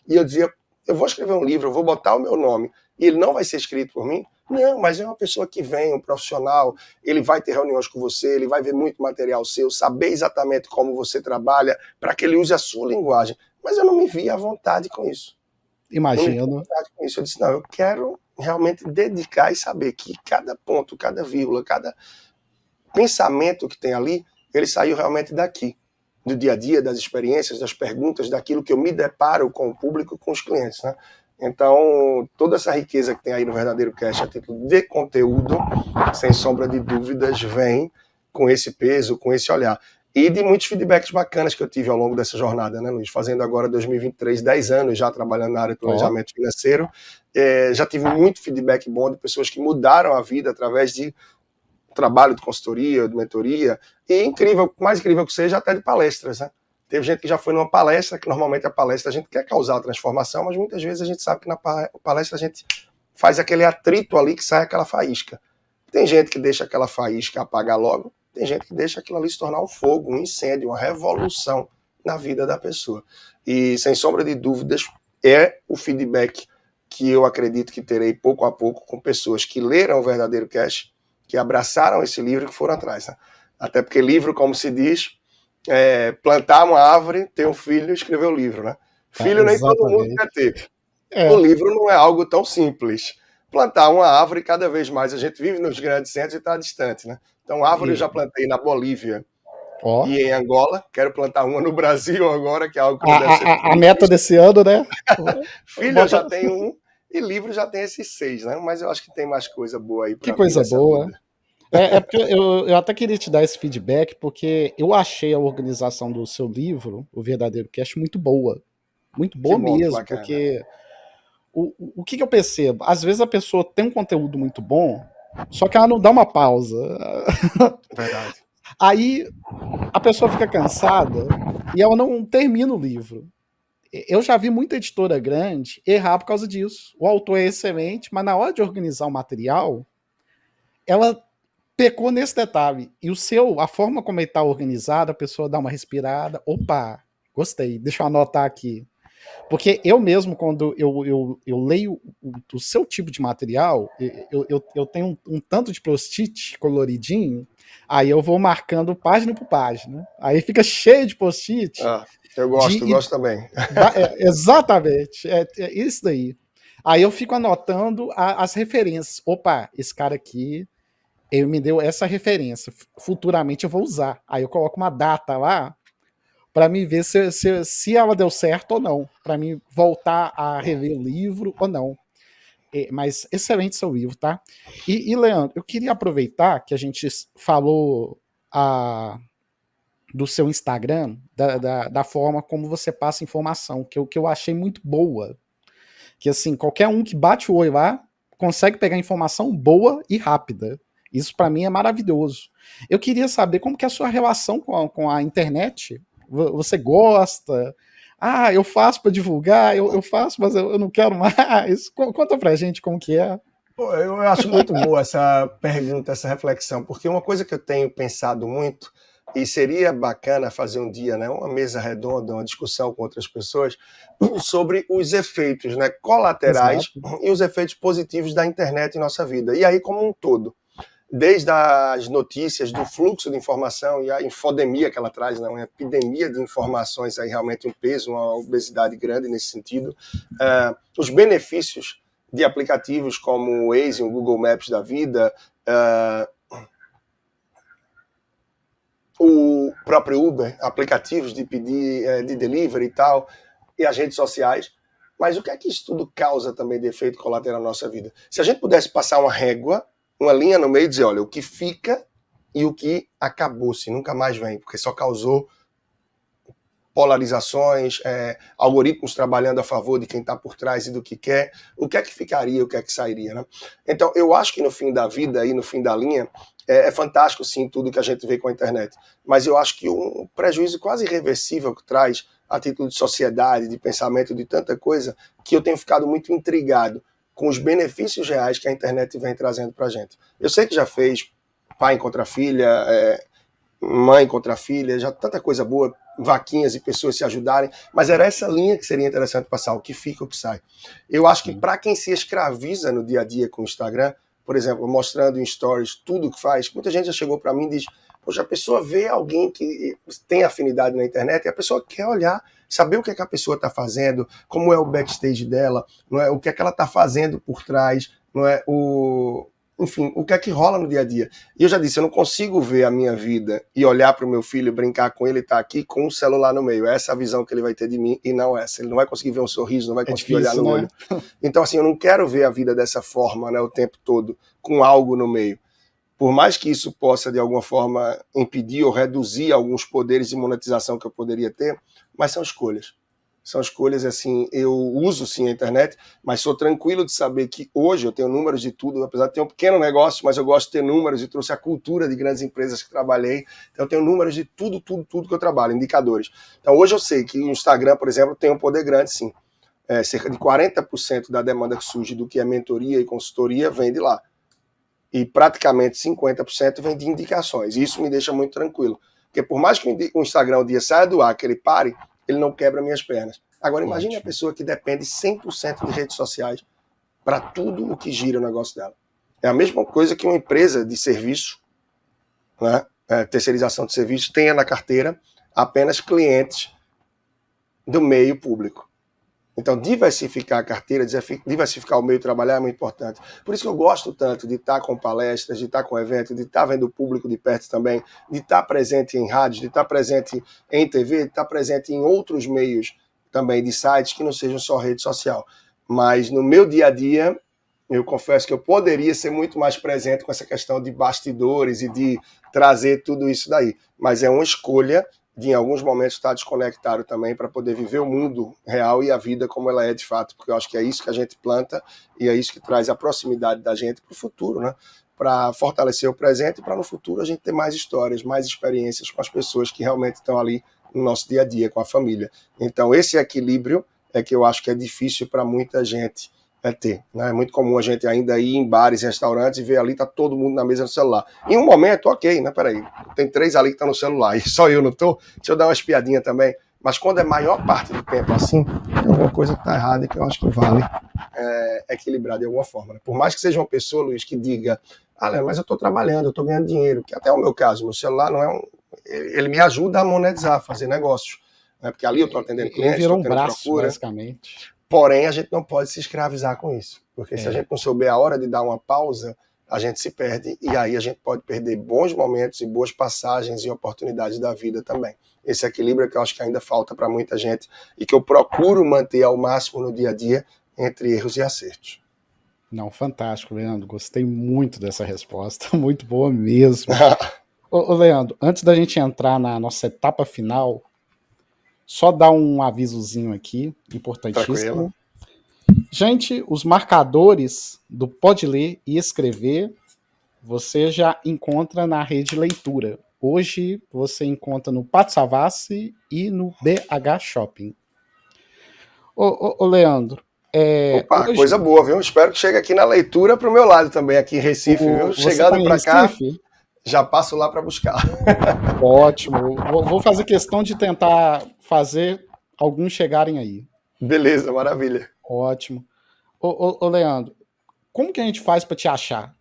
E eu dizia, eu vou escrever um livro, eu vou botar o meu nome, e ele não vai ser escrito por mim? Não, mas é uma pessoa que vem, um profissional, ele vai ter reuniões com você, ele vai ver muito material seu, saber exatamente como você trabalha, para que ele use a sua linguagem. Mas eu não me via à vontade com isso. Imagino. Eu disse, não, eu quero realmente dedicar e saber que cada ponto, cada vírgula, cada pensamento que tem ali, ele saiu realmente daqui, do dia a dia, das experiências, das perguntas, daquilo que eu me deparo com o público, com os clientes, né? Então, toda essa riqueza que tem aí no Verdadeiro Cast a título de conteúdo, sem sombra de dúvidas, vem com esse peso, com esse olhar. E de muitos feedbacks bacanas que eu tive ao longo dessa jornada, né, Luiz? Fazendo agora 2023, 10 anos já trabalhando na área de planejamento financeiro. Já tive muito feedback bom de pessoas que mudaram a vida através de trabalho de consultoria, de mentoria. E incrível, mais incrível que seja, até de palestras, né? Teve gente que já foi numa palestra, que normalmente a palestra a gente quer causar a transformação, mas muitas vezes a gente sabe que na palestra a gente faz aquele atrito ali que sai aquela faísca. Tem gente que deixa aquela faísca apagar logo, tem gente que deixa aquilo ali se tornar um fogo, um incêndio, uma revolução na vida da pessoa. E, sem sombra de dúvidas, é o feedback que eu acredito que terei pouco a pouco com pessoas que leram o Verdadeiro Cast, que abraçaram esse livro e que foram atrás, né? Até porque livro, como se diz, plantar uma árvore, ter um filho e escrever o livro, né? Filho nem todo mundo quer ter. O livro não é algo tão simples. Plantar uma árvore, cada vez mais a gente vive nos grandes centros e está distante, né? Então, árvore eu já plantei na Bolívia e em Angola. Quero plantar uma no Brasil agora, que é algo que não deve ser a meta desse ano, né? Filho eu já tenho um e livro já tem esses 6, né? Mas eu acho que tem mais coisa boa aí. Que coisa boa. Porque eu até queria te dar esse feedback, porque eu achei a organização do seu livro, O Verdadeiro Cast, muito boa. Muito boa mesmo, porque o que eu percebo? Às vezes a pessoa tem um conteúdo muito bom, só que ela não dá uma pausa. Verdade. Aí a pessoa fica cansada e ela não termina o livro. Eu já vi muita editora grande errar por causa disso. O autor é excelente, mas na hora de organizar o material, ela pecou nesse detalhe. E a forma como ele está organizado, a pessoa dá uma respirada. Opa, gostei, deixa eu anotar aqui. Porque eu mesmo, quando eu leio o seu tipo de material, eu tenho um tanto de post-it coloridinho, aí eu vou marcando página por página. Aí fica cheio de post-it. Eu gosto também. Exatamente, é isso daí. Aí eu fico anotando as referências. Opa, esse cara aqui, ele me deu essa referência. Futuramente eu vou usar. Aí eu coloco uma data lá, para mim ver se ela deu certo ou não, para mim voltar a reler o livro ou não. Mas excelente seu livro, tá? E Leandro, eu queria aproveitar que a gente falou do seu Instagram, da forma como você passa informação, que eu achei muito boa. Que assim, qualquer um que bate o olho lá consegue pegar informação boa e rápida. Isso para mim é maravilhoso. Eu queria saber como que é a sua relação com a internet. Você gosta? Eu faço para divulgar, eu faço, mas eu não quero mais. Conta pra gente como que é. Eu acho muito boa essa pergunta, essa reflexão, porque uma coisa que eu tenho pensado muito, e seria bacana fazer um dia, né, uma mesa redonda, uma discussão com outras pessoas, sobre os efeitos, né, colaterais. Exato. E os efeitos positivos da internet em nossa vida. E aí como um todo. desde as notícias, do fluxo de informação e a infodemia que ela traz, né? Uma epidemia de informações, aí realmente um peso, uma obesidade grande nesse sentido. Os benefícios de aplicativos como o Waze, o Google Maps da vida, o próprio Uber, aplicativos de pedir, de delivery e tal, e as redes sociais. Mas o que é que isso tudo causa também de efeito colateral na nossa vida? Se a gente pudesse passar uma régua, uma linha no meio e dizer, olha, o que fica e o que acabou-se, nunca mais vem, porque só causou polarizações, algoritmos trabalhando a favor de quem está por trás e do que quer, o que é que ficaria, o que é que sairia, né? Então, eu acho que no fim da vida e no fim da linha, é fantástico, sim, tudo que a gente vê com a internet, mas eu acho que um prejuízo quase irreversível que traz a título de sociedade, de pensamento, de tanta coisa, que eu tenho ficado muito intrigado com os benefícios reais que a internet vem trazendo para a gente. Eu sei que já fez pai contra filha, mãe contra filha, já tanta coisa boa, vaquinhas e pessoas se ajudarem, mas era essa linha que seria interessante passar, o que fica, o que sai. Eu acho que para quem se escraviza no dia a dia com o Instagram, por exemplo, mostrando em stories tudo que faz, muita gente já chegou para mim e diz, poxa, a pessoa vê alguém que tem afinidade na internet e a pessoa quer olhar, saber o que é que a pessoa está fazendo, como é o backstage dela, não é, o que é que ela está fazendo por trás, não é, enfim, o que é que rola no dia a dia. E eu já disse, eu não consigo ver a minha vida e olhar para o meu filho, brincar com ele, estar aqui com um celular no meio. Essa é a visão que ele vai ter de mim e não essa. Ele não vai conseguir ver um sorriso, não vai conseguir olhar no olho. Então, assim, eu não quero ver a vida dessa forma, né, o tempo todo, com algo no meio. Por mais que isso possa, de alguma forma, impedir ou reduzir alguns poderes de monetização que eu poderia ter, mas são escolhas. São escolhas, assim, eu uso sim a internet, mas sou tranquilo de saber que hoje eu tenho números de tudo, apesar de ter um pequeno negócio, mas eu gosto de ter números e trouxe a cultura de grandes empresas que trabalhei, então eu tenho números de tudo que eu trabalho, indicadores. Então hoje eu sei que o Instagram, por exemplo, tem um poder grande sim. Cerca de 40% da demanda que surge do que é mentoria e consultoria vem de lá. E praticamente 50% vem de indicações. E isso me deixa muito tranquilo. Porque por mais que o Instagram um dia saia do ar, que ele pare, ele não quebra minhas pernas. Agora imagine a pessoa que depende 100% de redes sociais para tudo o que gira o negócio dela. É a mesma coisa que uma empresa de serviço, né, terceirização de serviços, tenha na carteira apenas clientes do meio público. Então, diversificar a carteira, diversificar o meio de trabalhar é muito importante. Por isso que eu gosto tanto de estar com palestras, de estar com eventos, de estar vendo o público de perto também, de estar presente em rádios, de estar presente em TV, de estar presente em outros meios também de sites que não sejam só rede social. Mas no meu dia a dia, eu confesso que eu poderia ser muito mais presente com essa questão de bastidores e de trazer tudo isso daí. Mas é uma escolha de em alguns momentos estar desconectado também para poder viver o mundo real e a vida como ela é de fato, porque eu acho que é isso que a gente planta e é isso que traz a proximidade da gente para o futuro, né? Para fortalecer o presente e para no futuro a gente ter mais histórias, mais experiências com as pessoas que realmente estão ali no nosso dia a dia, com a família. Então esse equilíbrio é que eu acho que é difícil para muita gente ter, né? É muito comum a gente ainda ir em bares, restaurantes e ver ali, tá todo mundo na mesa no celular. Em um momento, ok, né? Peraí, tem 3 ali que estão no celular e só eu não tô, deixa eu dar uma espiadinha também. Mas quando é maior parte do tempo assim, tem alguma coisa que tá errada e que eu acho que vale equilibrar de alguma forma, né? Por mais que seja uma pessoa, Luiz, que diga, mas eu tô trabalhando, eu tô ganhando dinheiro, que até é o meu caso, meu celular não é ele me ajuda a monetizar, a fazer negócios, né? Porque ali eu tô atendendo clientes, virou tô tendo braço, procura. basicamente. Porém, a gente não pode se escravizar com isso. Porque se a gente não souber a hora de dar uma pausa, a gente se perde. E aí a gente pode perder bons momentos e boas passagens e oportunidades da vida também. Esse equilíbrio é que eu acho que ainda falta para muita gente e que eu procuro manter ao máximo no dia a dia entre erros e acertos. Não, fantástico, Leandro. Gostei muito dessa resposta. Muito boa mesmo. Ô, Leandro, antes da gente entrar na nossa etapa final, só dar um avisozinho aqui, importantíssimo. Tranquilo. Gente, os marcadores do Pode Ler e Escrever, você já encontra na Rede Leitura. Hoje você encontra no Pátio Savassi e no BH Shopping. Ô Leandro, Opa, hoje, coisa boa, viu? Espero que chegue aqui na leitura pro meu lado também, aqui em Recife, viu? Chegando para cá, já passo lá para buscar. Ótimo. Vou fazer questão de tentar fazer alguns chegarem aí. Beleza, maravilha. Ótimo. Ô Leandro, como que a gente faz para te achar?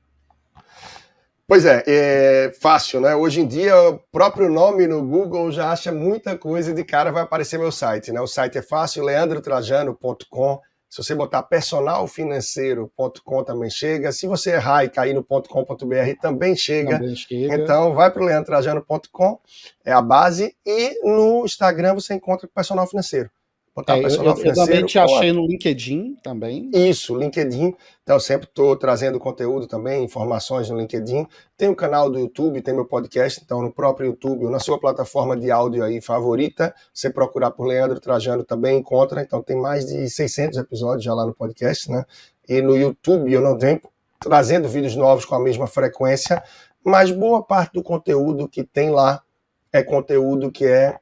Pois é fácil, né? Hoje em dia, o próprio nome no Google já acha muita coisa e de cara vai aparecer meu site, né? O site é fácil, leandrotrajano.com. Se você botar personalfinanceiro.com também chega. Se você errar e cair no .com.br também chega. Também chega. Então, vai para o leandrotrajano.com, é a base. E no Instagram você encontra o Personal Financeiro. Botar Personal eu Financeiro. também te achei no LinkedIn também. Isso, LinkedIn. Então, eu sempre estou trazendo conteúdo também, informações no LinkedIn. Tem o canal do YouTube, tem meu podcast. Então, no próprio YouTube, ou na sua plataforma de áudio aí favorita, você procurar por Leandro Trajano também encontra. Então, tem mais de 600 episódios já lá no podcast, né? E no YouTube, eu não venho trazendo vídeos novos com a mesma frequência, mas boa parte do conteúdo que tem lá é conteúdo que é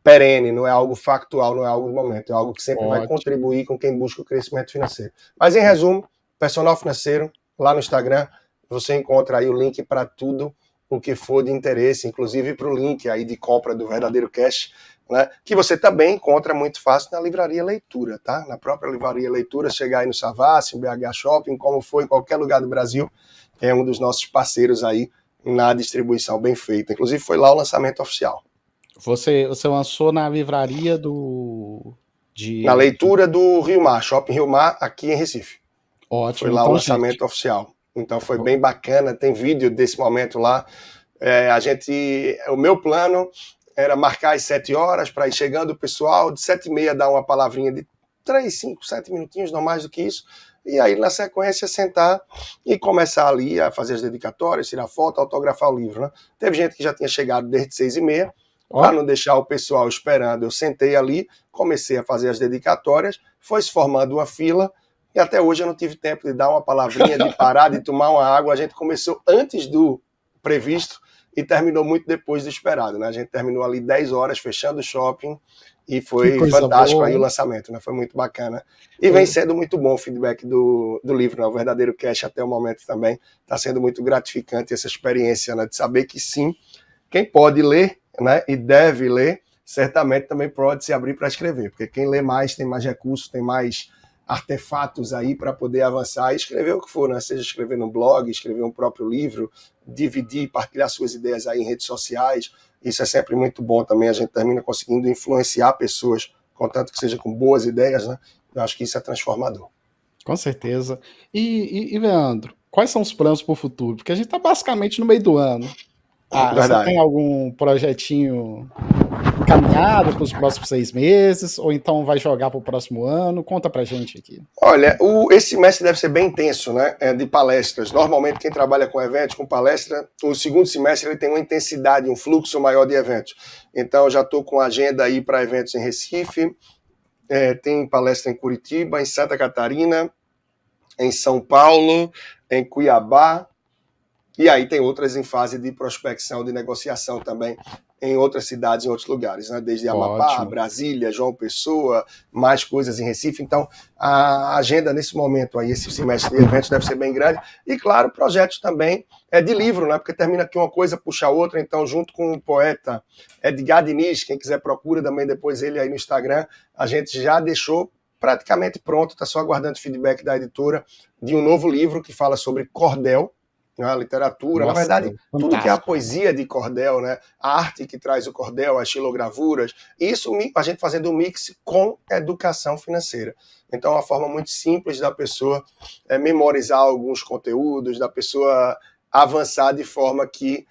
perene, não é algo factual, não é algo do momento, é algo que sempre vai contribuir com quem busca o crescimento financeiro. Mas, em resumo, Personal Financeiro, lá no Instagram, você encontra aí o link para tudo o que for de interesse, inclusive para o link aí de compra do Verdadeiro Cash, né, que você também encontra muito fácil na Livraria Leitura, tá? Na própria Livraria Leitura, chegar aí no Savassi, no BH Shopping, como for em qualquer lugar do Brasil, é um dos nossos parceiros aí na distribuição bem feita. Inclusive, foi lá o lançamento oficial. Você lançou na livraria na leitura do Rio Mar, Shopping Rio Mar, aqui em Recife. Ótimo. Foi lá então, o lançamento oficial. Então foi bem bacana, tem vídeo desse momento lá. O meu plano era marcar às 7 horas para ir chegando o pessoal, de 7h30 dar uma palavrinha de 3, 5, 7 minutinhos, não mais do que isso. E aí, na sequência, sentar e começar ali a fazer as dedicatórias, tirar foto, autografar o livro, né? Teve gente que já tinha chegado desde 6h30, para não deixar o pessoal esperando, eu sentei ali, comecei a fazer as dedicatórias, foi se formando uma fila, e até hoje eu não tive tempo de dar uma palavrinha, de parar, de tomar uma água. A gente começou antes do previsto e terminou muito depois do esperado, né? A gente terminou ali 10 horas, fechando o shopping, e foi fantástico aí o lançamento, né? Foi muito bacana. E vem sendo muito bom o feedback do livro, né? O Verdadeiro Cash até o momento também está sendo muito gratificante essa experiência, né? De saber que sim, quem pode ler, né, e deve ler, certamente também pode se abrir para escrever, porque quem lê mais tem mais recursos, tem mais artefatos aí para poder avançar e escrever o que for, né? Seja escrever no blog, escrever um próprio livro, dividir, partilhar suas ideias aí em redes sociais. Isso é sempre muito bom também, a gente termina conseguindo influenciar pessoas, contanto que seja com boas ideias, né? Eu acho que isso é transformador. Com certeza. E Leandro, quais são os planos para o futuro? Porque a gente está basicamente no meio do ano. Você tem algum projetinho encaminhado para os próximos 6 meses? Ou então vai jogar para o próximo ano? Conta pra gente aqui. Olha, esse semestre deve ser bem intenso, né? De palestras. Normalmente quem trabalha com eventos, com palestra, o segundo semestre ele tem uma intensidade, um fluxo maior de eventos. Então eu já estou com agenda aí para eventos em Recife, tem palestra em Curitiba, em Santa Catarina, em São Paulo, em Cuiabá. E aí tem outras em fase de prospecção, de negociação também, em outras cidades, em outros lugares, né? Desde Amapá, Brasília, João Pessoa, mais coisas em Recife. Então, a agenda nesse momento aí, esse semestre de eventos deve ser bem grande. E, claro, projetos também de livro, né? Porque termina aqui uma coisa, puxa a outra. Então, junto com o poeta Edgar Diniz, quem quiser procura também depois ele aí no Instagram, a gente já deixou praticamente pronto, está só aguardando feedback da editora, de um novo livro que fala sobre cordel, a literatura, na verdade, tudo que é a poesia de cordel, né? A arte que traz o cordel, as xilogravuras, isso a gente fazendo um mix com educação financeira. Então, é uma forma muito simples da pessoa memorizar alguns conteúdos, da pessoa avançar de forma que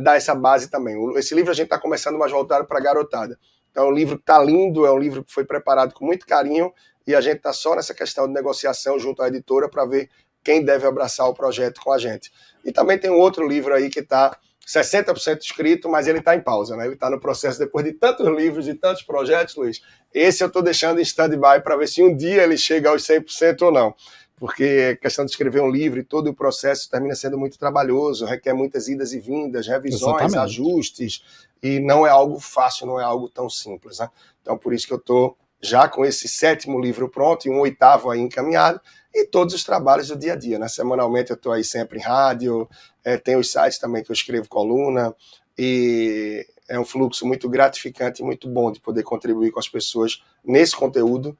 dá essa base também. Esse livro a gente está começando mais voltado para a garotada. Então, é um livro que está lindo, é um livro que foi preparado com muito carinho e a gente está só nessa questão de negociação junto à editora para ver quem deve abraçar o projeto com a gente. E também tem um outro livro aí que está 60% escrito, mas ele está em pausa, né? Ele está no processo, depois de tantos livros, de tantos projetos, Luiz. Esse eu estou deixando em stand-by para ver se um dia ele chega aos 100% ou não. Porque a questão de escrever um livro e todo o processo termina sendo muito trabalhoso, requer muitas idas e vindas, revisões, ajustes, e não é algo fácil, não é algo tão simples, né? Então, por isso que eu estou já com esse 7º livro pronto e um 8º aí encaminhado, e todos os trabalhos do dia a dia, né? Semanalmente eu estou aí sempre em rádio, tem os sites também que eu escrevo coluna, e é um fluxo muito gratificante e muito bom de poder contribuir com as pessoas nesse conteúdo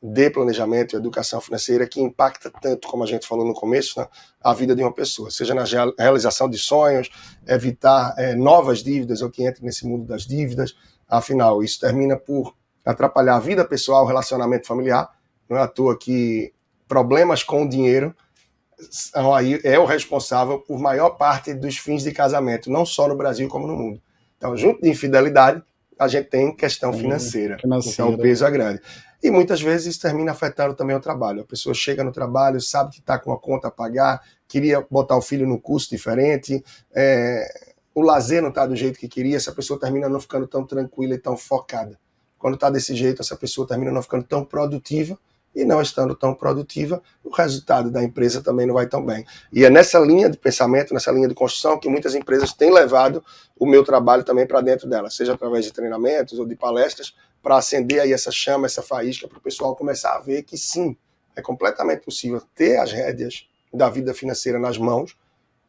de planejamento e educação financeira que impacta tanto, como a gente falou no começo, né, a vida de uma pessoa, seja na realização de sonhos, evitar novas dívidas ou que entre nesse mundo das dívidas. Afinal, isso termina por atrapalhar a vida pessoal, o relacionamento familiar. Não é à toa que problemas com o dinheiro aí é o responsável por maior parte dos fins de casamento, não só no Brasil como no mundo. Então, junto de infidelidade, a gente tem questão financeira. Então, o peso é grande. E muitas vezes isso termina afetando também o trabalho. A pessoa chega no trabalho, sabe que está com uma conta a pagar, queria botar o filho num curso diferente, o lazer não está do jeito que queria, essa pessoa termina não ficando tão tranquila e tão focada. Quando está desse jeito, essa pessoa termina não ficando tão produtiva, e não estando tão produtiva, o resultado da empresa também não vai tão bem. E é nessa linha de pensamento, nessa linha de construção, que muitas empresas têm levado o meu trabalho também para dentro dela, seja através de treinamentos ou de palestras, para acender aí essa chama, essa faísca, para o pessoal começar a ver que sim, é completamente possível ter as rédeas da vida financeira nas mãos,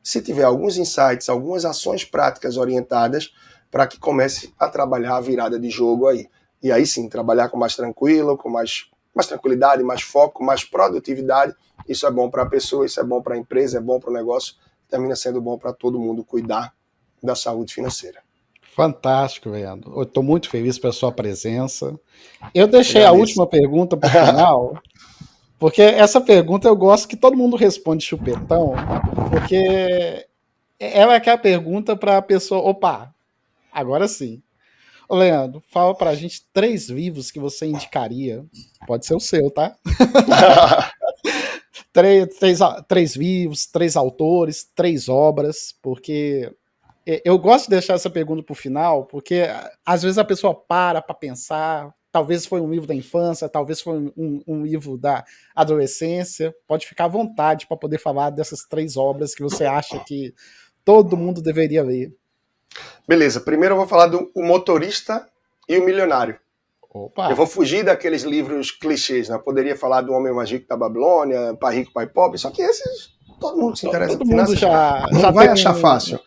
se tiver alguns insights, algumas ações práticas orientadas, para que comece a trabalhar a virada de jogo aí. E aí sim, trabalhar com mais tranquilo, com mais tranquilidade, mais foco, mais produtividade. Isso é bom para a pessoa, isso é bom para a empresa, é bom para o negócio, termina sendo bom para todo mundo cuidar da saúde financeira. Fantástico, Leandro. Eu estou muito feliz pela sua presença. Eu deixei a última pergunta para o final, porque essa pergunta eu gosto que todo mundo responde chupetão, porque ela é aquela pergunta para a pessoa, opa, agora sim. Ô, Leandro, fala pra gente 3 livros que você indicaria. Pode ser o seu, tá? 3 livros, 3 autores, 3 obras, porque eu gosto de deixar essa pergunta pro final, porque às vezes a pessoa para pensar, talvez foi um livro da infância, talvez foi um livro da adolescência, pode ficar à vontade para poder falar dessas 3 obras que você acha que todo mundo deveria ler. Beleza, primeiro eu vou falar do O Motorista e o Milionário. Opa. Eu vou fugir daqueles livros clichês, né? Eu poderia falar do Homem Mais Rico da Babilônia, Pai Rico, Pai Pobre, só que esses, todo mundo se interessa por finanças. Já vai achar fácil.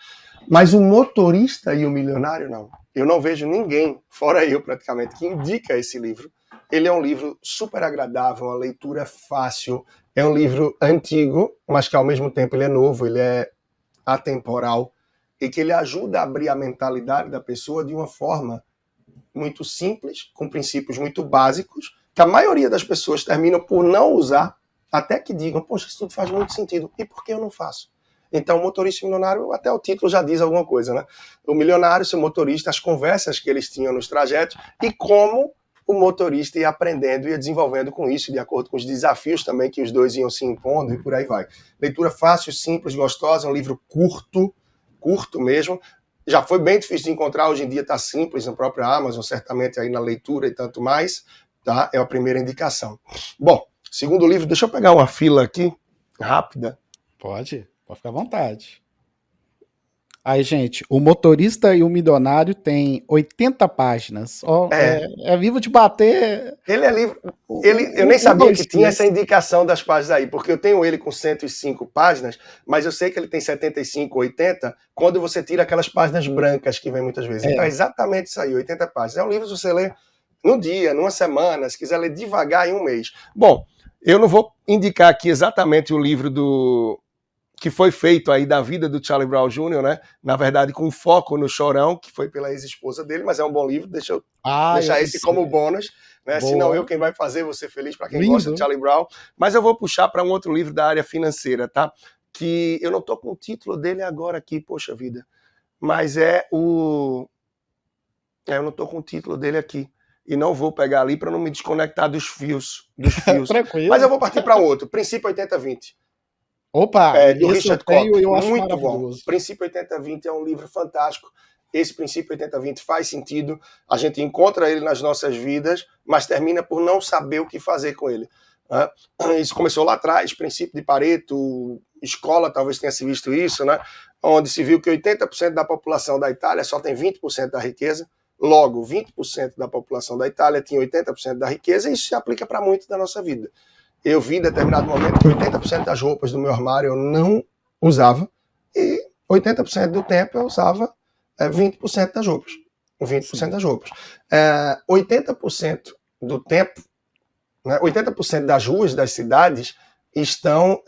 Mas O Motorista e o Milionário, não. Eu não vejo ninguém, fora eu praticamente, que indica esse livro. Ele é um livro super agradável, uma leitura fácil, é um livro antigo, mas que ao mesmo tempo ele é novo, ele é atemporal, e que ele ajuda a abrir a mentalidade da pessoa de uma forma muito simples, com princípios muito básicos, que a maioria das pessoas terminam por não usar, até que digam, poxa, isso tudo faz muito sentido, e por que eu não faço? Então, o Motorista e o Milionário, até o título já diz alguma coisa, né? O milionário, seu motorista, as conversas que eles tinham nos trajetos, e como o motorista ia aprendendo e ia desenvolvendo com isso, de acordo com os desafios também que os dois iam se impondo, e por aí vai. Leitura fácil, simples, gostosa, um livro curto mesmo, já foi bem difícil de encontrar, hoje em dia está simples no próprio Amazon, certamente aí na leitura e tanto mais, tá? É a primeira indicação. Bom, segundo livro, deixa eu pegar uma fila aqui, rápida. Pode ficar à vontade. Aí, gente, O Motorista e o Milionário tem 80 páginas. É livro de bater... Ele é livro... eu nem sabia que tinha essa indicação das páginas aí, porque eu tenho ele com 105 páginas, mas eu sei que ele tem 75, 80, quando você tira aquelas páginas brancas que vem muitas vezes. Então é exatamente isso aí, 80 páginas. É um livro que você lê no dia, numa semana, se quiser ler devagar em um mês. Bom, eu não vou indicar aqui exatamente o livro que foi feito aí da vida do Charlie Brown Jr., né? Na verdade, com foco no Chorão, que foi pela ex-esposa dele, mas é um bom livro, deixa eu deixar esse como bônus, né? Se não eu, quem vai fazer você feliz, para quem gosta de Charlie Brown. Mas eu vou puxar para um outro livro da área financeira, tá? Que eu não tô com o título dele agora aqui, poxa vida. Mas eu não tô com o título dele aqui. E não vou pegar ali para não me desconectar dos fios. Mas eu vou partir para outro, Princípio 80-20. Opa, do Richard Koch, eu acho muito bom. Princípio 80-20 é um livro fantástico. Esse Princípio 80-20 faz sentido, a gente encontra ele nas nossas vidas, mas termina por não saber o que fazer com ele. Isso começou lá atrás, princípio de Pareto, escola talvez tenha se visto isso, né? Onde se viu que 80% da população da Itália só tem 20% da riqueza, logo 20% da população da Itália tinha 80% da riqueza, e isso se aplica para muito da nossa vida. Eu vi em determinado momento que 80% das roupas do meu armário eu não usava e 80% do tempo eu usava 20% das roupas. 20% das roupas. 80% do tempo, né? 80% das ruas das cidades estão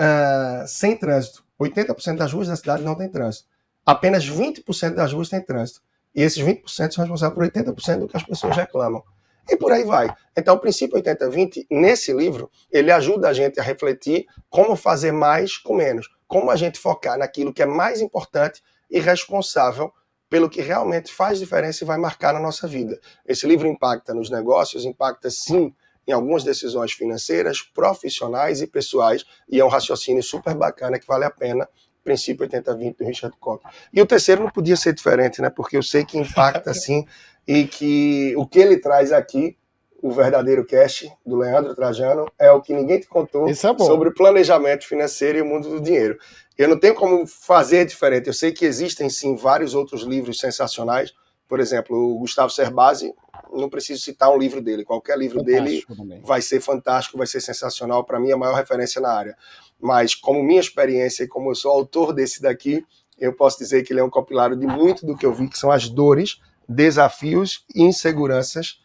sem trânsito. 80% das ruas da cidade não tem trânsito. Apenas 20% das ruas tem trânsito. E esses 20% são responsáveis por 80% do que as pessoas reclamam. E por aí vai. Então, o princípio 80-20, nesse livro, ele ajuda a gente a refletir como fazer mais com menos. Como a gente focar naquilo que é mais importante e responsável pelo que realmente faz diferença e vai marcar na nossa vida. Esse livro impacta nos negócios, impacta sim em algumas decisões financeiras, profissionais e pessoais, e é um raciocínio super bacana que vale a pena. Princípio 80-20 do Richard Koch. E o terceiro não podia ser diferente, né? Porque eu sei que impacta sim, e que o que ele traz aqui, o verdadeiro cash do Leandro Trajano, é o que ninguém te contou sobre o planejamento financeiro e o mundo do dinheiro. Eu não tenho como fazer diferente. Eu sei que existem sim vários outros livros sensacionais. Por exemplo, o Gustavo Cerbasi, não preciso citar um livro dele. Qualquer livro dele vai ser fantástico, vai ser sensacional. Para mim, é a maior referência na área. Mas, como minha experiência e como eu sou autor desse daqui, eu posso dizer que ele é um compilado de muito do que eu vi, que são as dores, desafios e inseguranças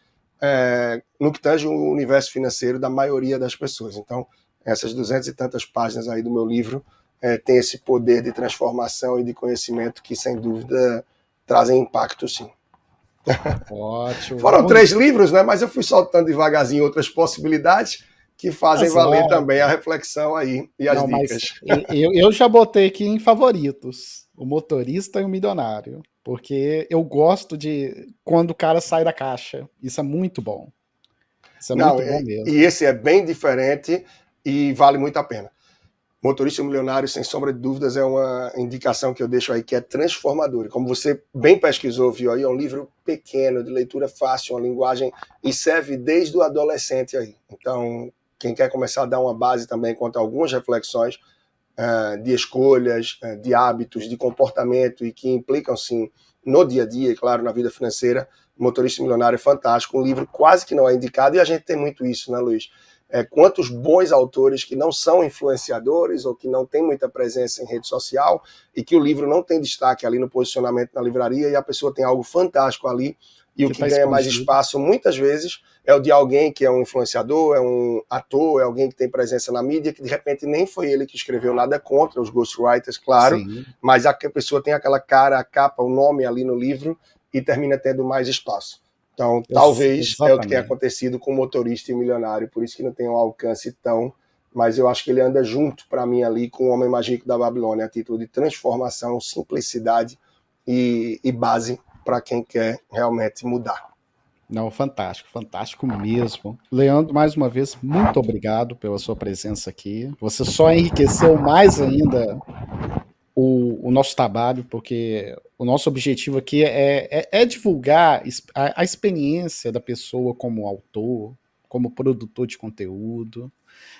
no que tange o universo financeiro da maioria das pessoas. Então, essas 200 e tantas páginas aí do meu livro tem esse poder de transformação e de conhecimento que, sem dúvida, trazem impacto, sim. Ótimo. Foram 3 livros, né? Mas eu fui soltando devagarzinho outras possibilidades que fazem valer também a reflexão aí e as dicas. Eu já botei aqui em favoritos, O Motorista e o Milionário, porque eu gosto de quando o cara sai da caixa. Isso é muito bom. Isso é muito bom mesmo. E esse é bem diferente e vale muito a pena. Motorista Milionário, sem sombra de dúvidas, é uma indicação que eu deixo aí que é transformadora. Como você bem pesquisou, viu aí, é um livro pequeno, de leitura fácil, uma linguagem, e serve desde o adolescente aí. Então, quem quer começar a dar uma base também quanto a algumas reflexões de escolhas, de hábitos, de comportamento e que implicam, sim, no dia a dia, e claro, na vida financeira, Motorista Milionário é fantástico, um livro quase que não é indicado, e a gente tem muito isso, né, Luiz? Quantos bons autores que não são influenciadores ou que não têm muita presença em rede social e que o livro não tem destaque ali no posicionamento na livraria e a pessoa tem algo fantástico ali e o que ganha mais espaço muitas vezes é o de alguém que é um influenciador, é um ator, é alguém que tem presença na mídia que de repente nem foi ele que escreveu nada contra os ghostwriters, claro, sim, mas a pessoa tem aquela cara, a capa, o nome ali no livro e termina tendo mais espaço. Então, talvez é o que tem acontecido com o Motorista e o Milionário, por isso que não tem um alcance tão... Mas eu acho que ele anda junto, para mim, ali com o Homem Mais Rico da Babilônia, a título de transformação, simplicidade e base para quem quer realmente mudar. Não, fantástico, fantástico mesmo. Leandro, mais uma vez, muito obrigado pela sua presença aqui. Você só enriqueceu mais ainda o nosso trabalho, porque o nosso objetivo aqui é divulgar a experiência da pessoa como autor, como produtor de conteúdo,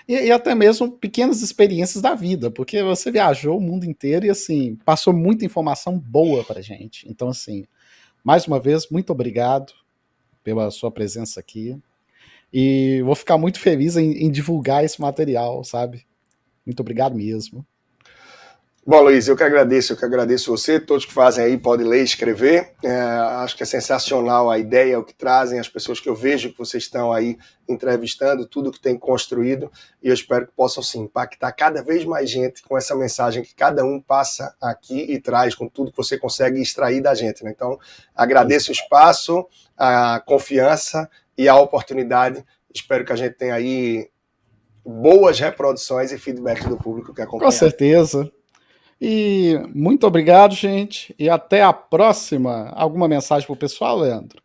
e até mesmo pequenas experiências da vida, porque você viajou o mundo inteiro e, assim, passou muita informação boa pra gente. Então, assim, mais uma vez, muito obrigado pela sua presença aqui, e vou ficar muito feliz em divulgar esse material, sabe? Muito obrigado mesmo. Bom, Luiz, eu que agradeço você, todos que fazem aí podem ler e escrever, acho que é sensacional a ideia, o que trazem, as pessoas que eu vejo que vocês estão aí entrevistando, tudo que tem construído, e eu espero que possam sim impactar cada vez mais gente com essa mensagem que cada um passa aqui e traz, com tudo que você consegue extrair da gente, né? Então, agradeço o espaço, a confiança e a oportunidade, espero que a gente tenha aí boas reproduções e feedback do público que acompanha. Com certeza. E muito obrigado, gente, e até a próxima. Alguma mensagem para o pessoal, Leandro?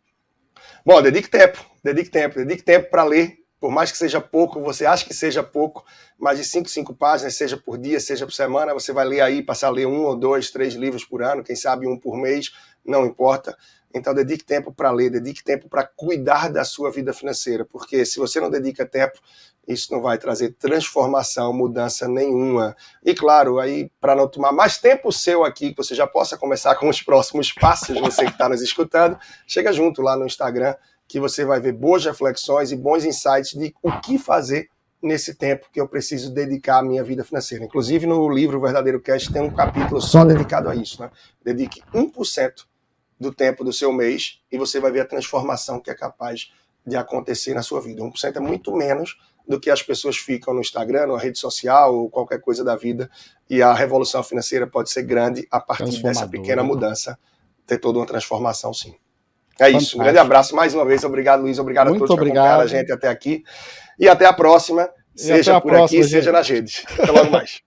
Bom, dedique tempo para ler, por mais que seja pouco, você acha que seja pouco, mais de 5 páginas, seja por dia, seja por semana, você vai ler aí, passar a ler 1 ou 2, 3 livros por ano, quem sabe 1 por mês, não importa. Então dedique tempo para ler, dedique tempo para cuidar da sua vida financeira, porque se você não dedica tempo, isso não vai trazer transformação, mudança nenhuma. E claro, aí para não tomar mais tempo seu aqui, que você já possa começar com os próximos passos, você que está nos escutando, chega junto lá no Instagram, que você vai ver boas reflexões e bons insights de o que fazer nesse tempo que eu preciso dedicar à minha vida financeira. Inclusive no livro Verdadeiro Cash tem um capítulo só dedicado a isso, né? Dedique 1% do tempo do seu mês e você vai ver a transformação que é capaz de acontecer na sua vida. 1% é muito menos do que as pessoas ficam no Instagram, na rede social ou qualquer coisa da vida. E a revolução financeira pode ser grande a partir dessa pequena mudança, ter toda uma transformação, sim. É isso. Um grande abraço mais uma vez. Obrigado, Luiz. Obrigado a todos que acompanharam a gente até aqui. E até a próxima. Seja por aqui, seja nas redes. Até logo mais.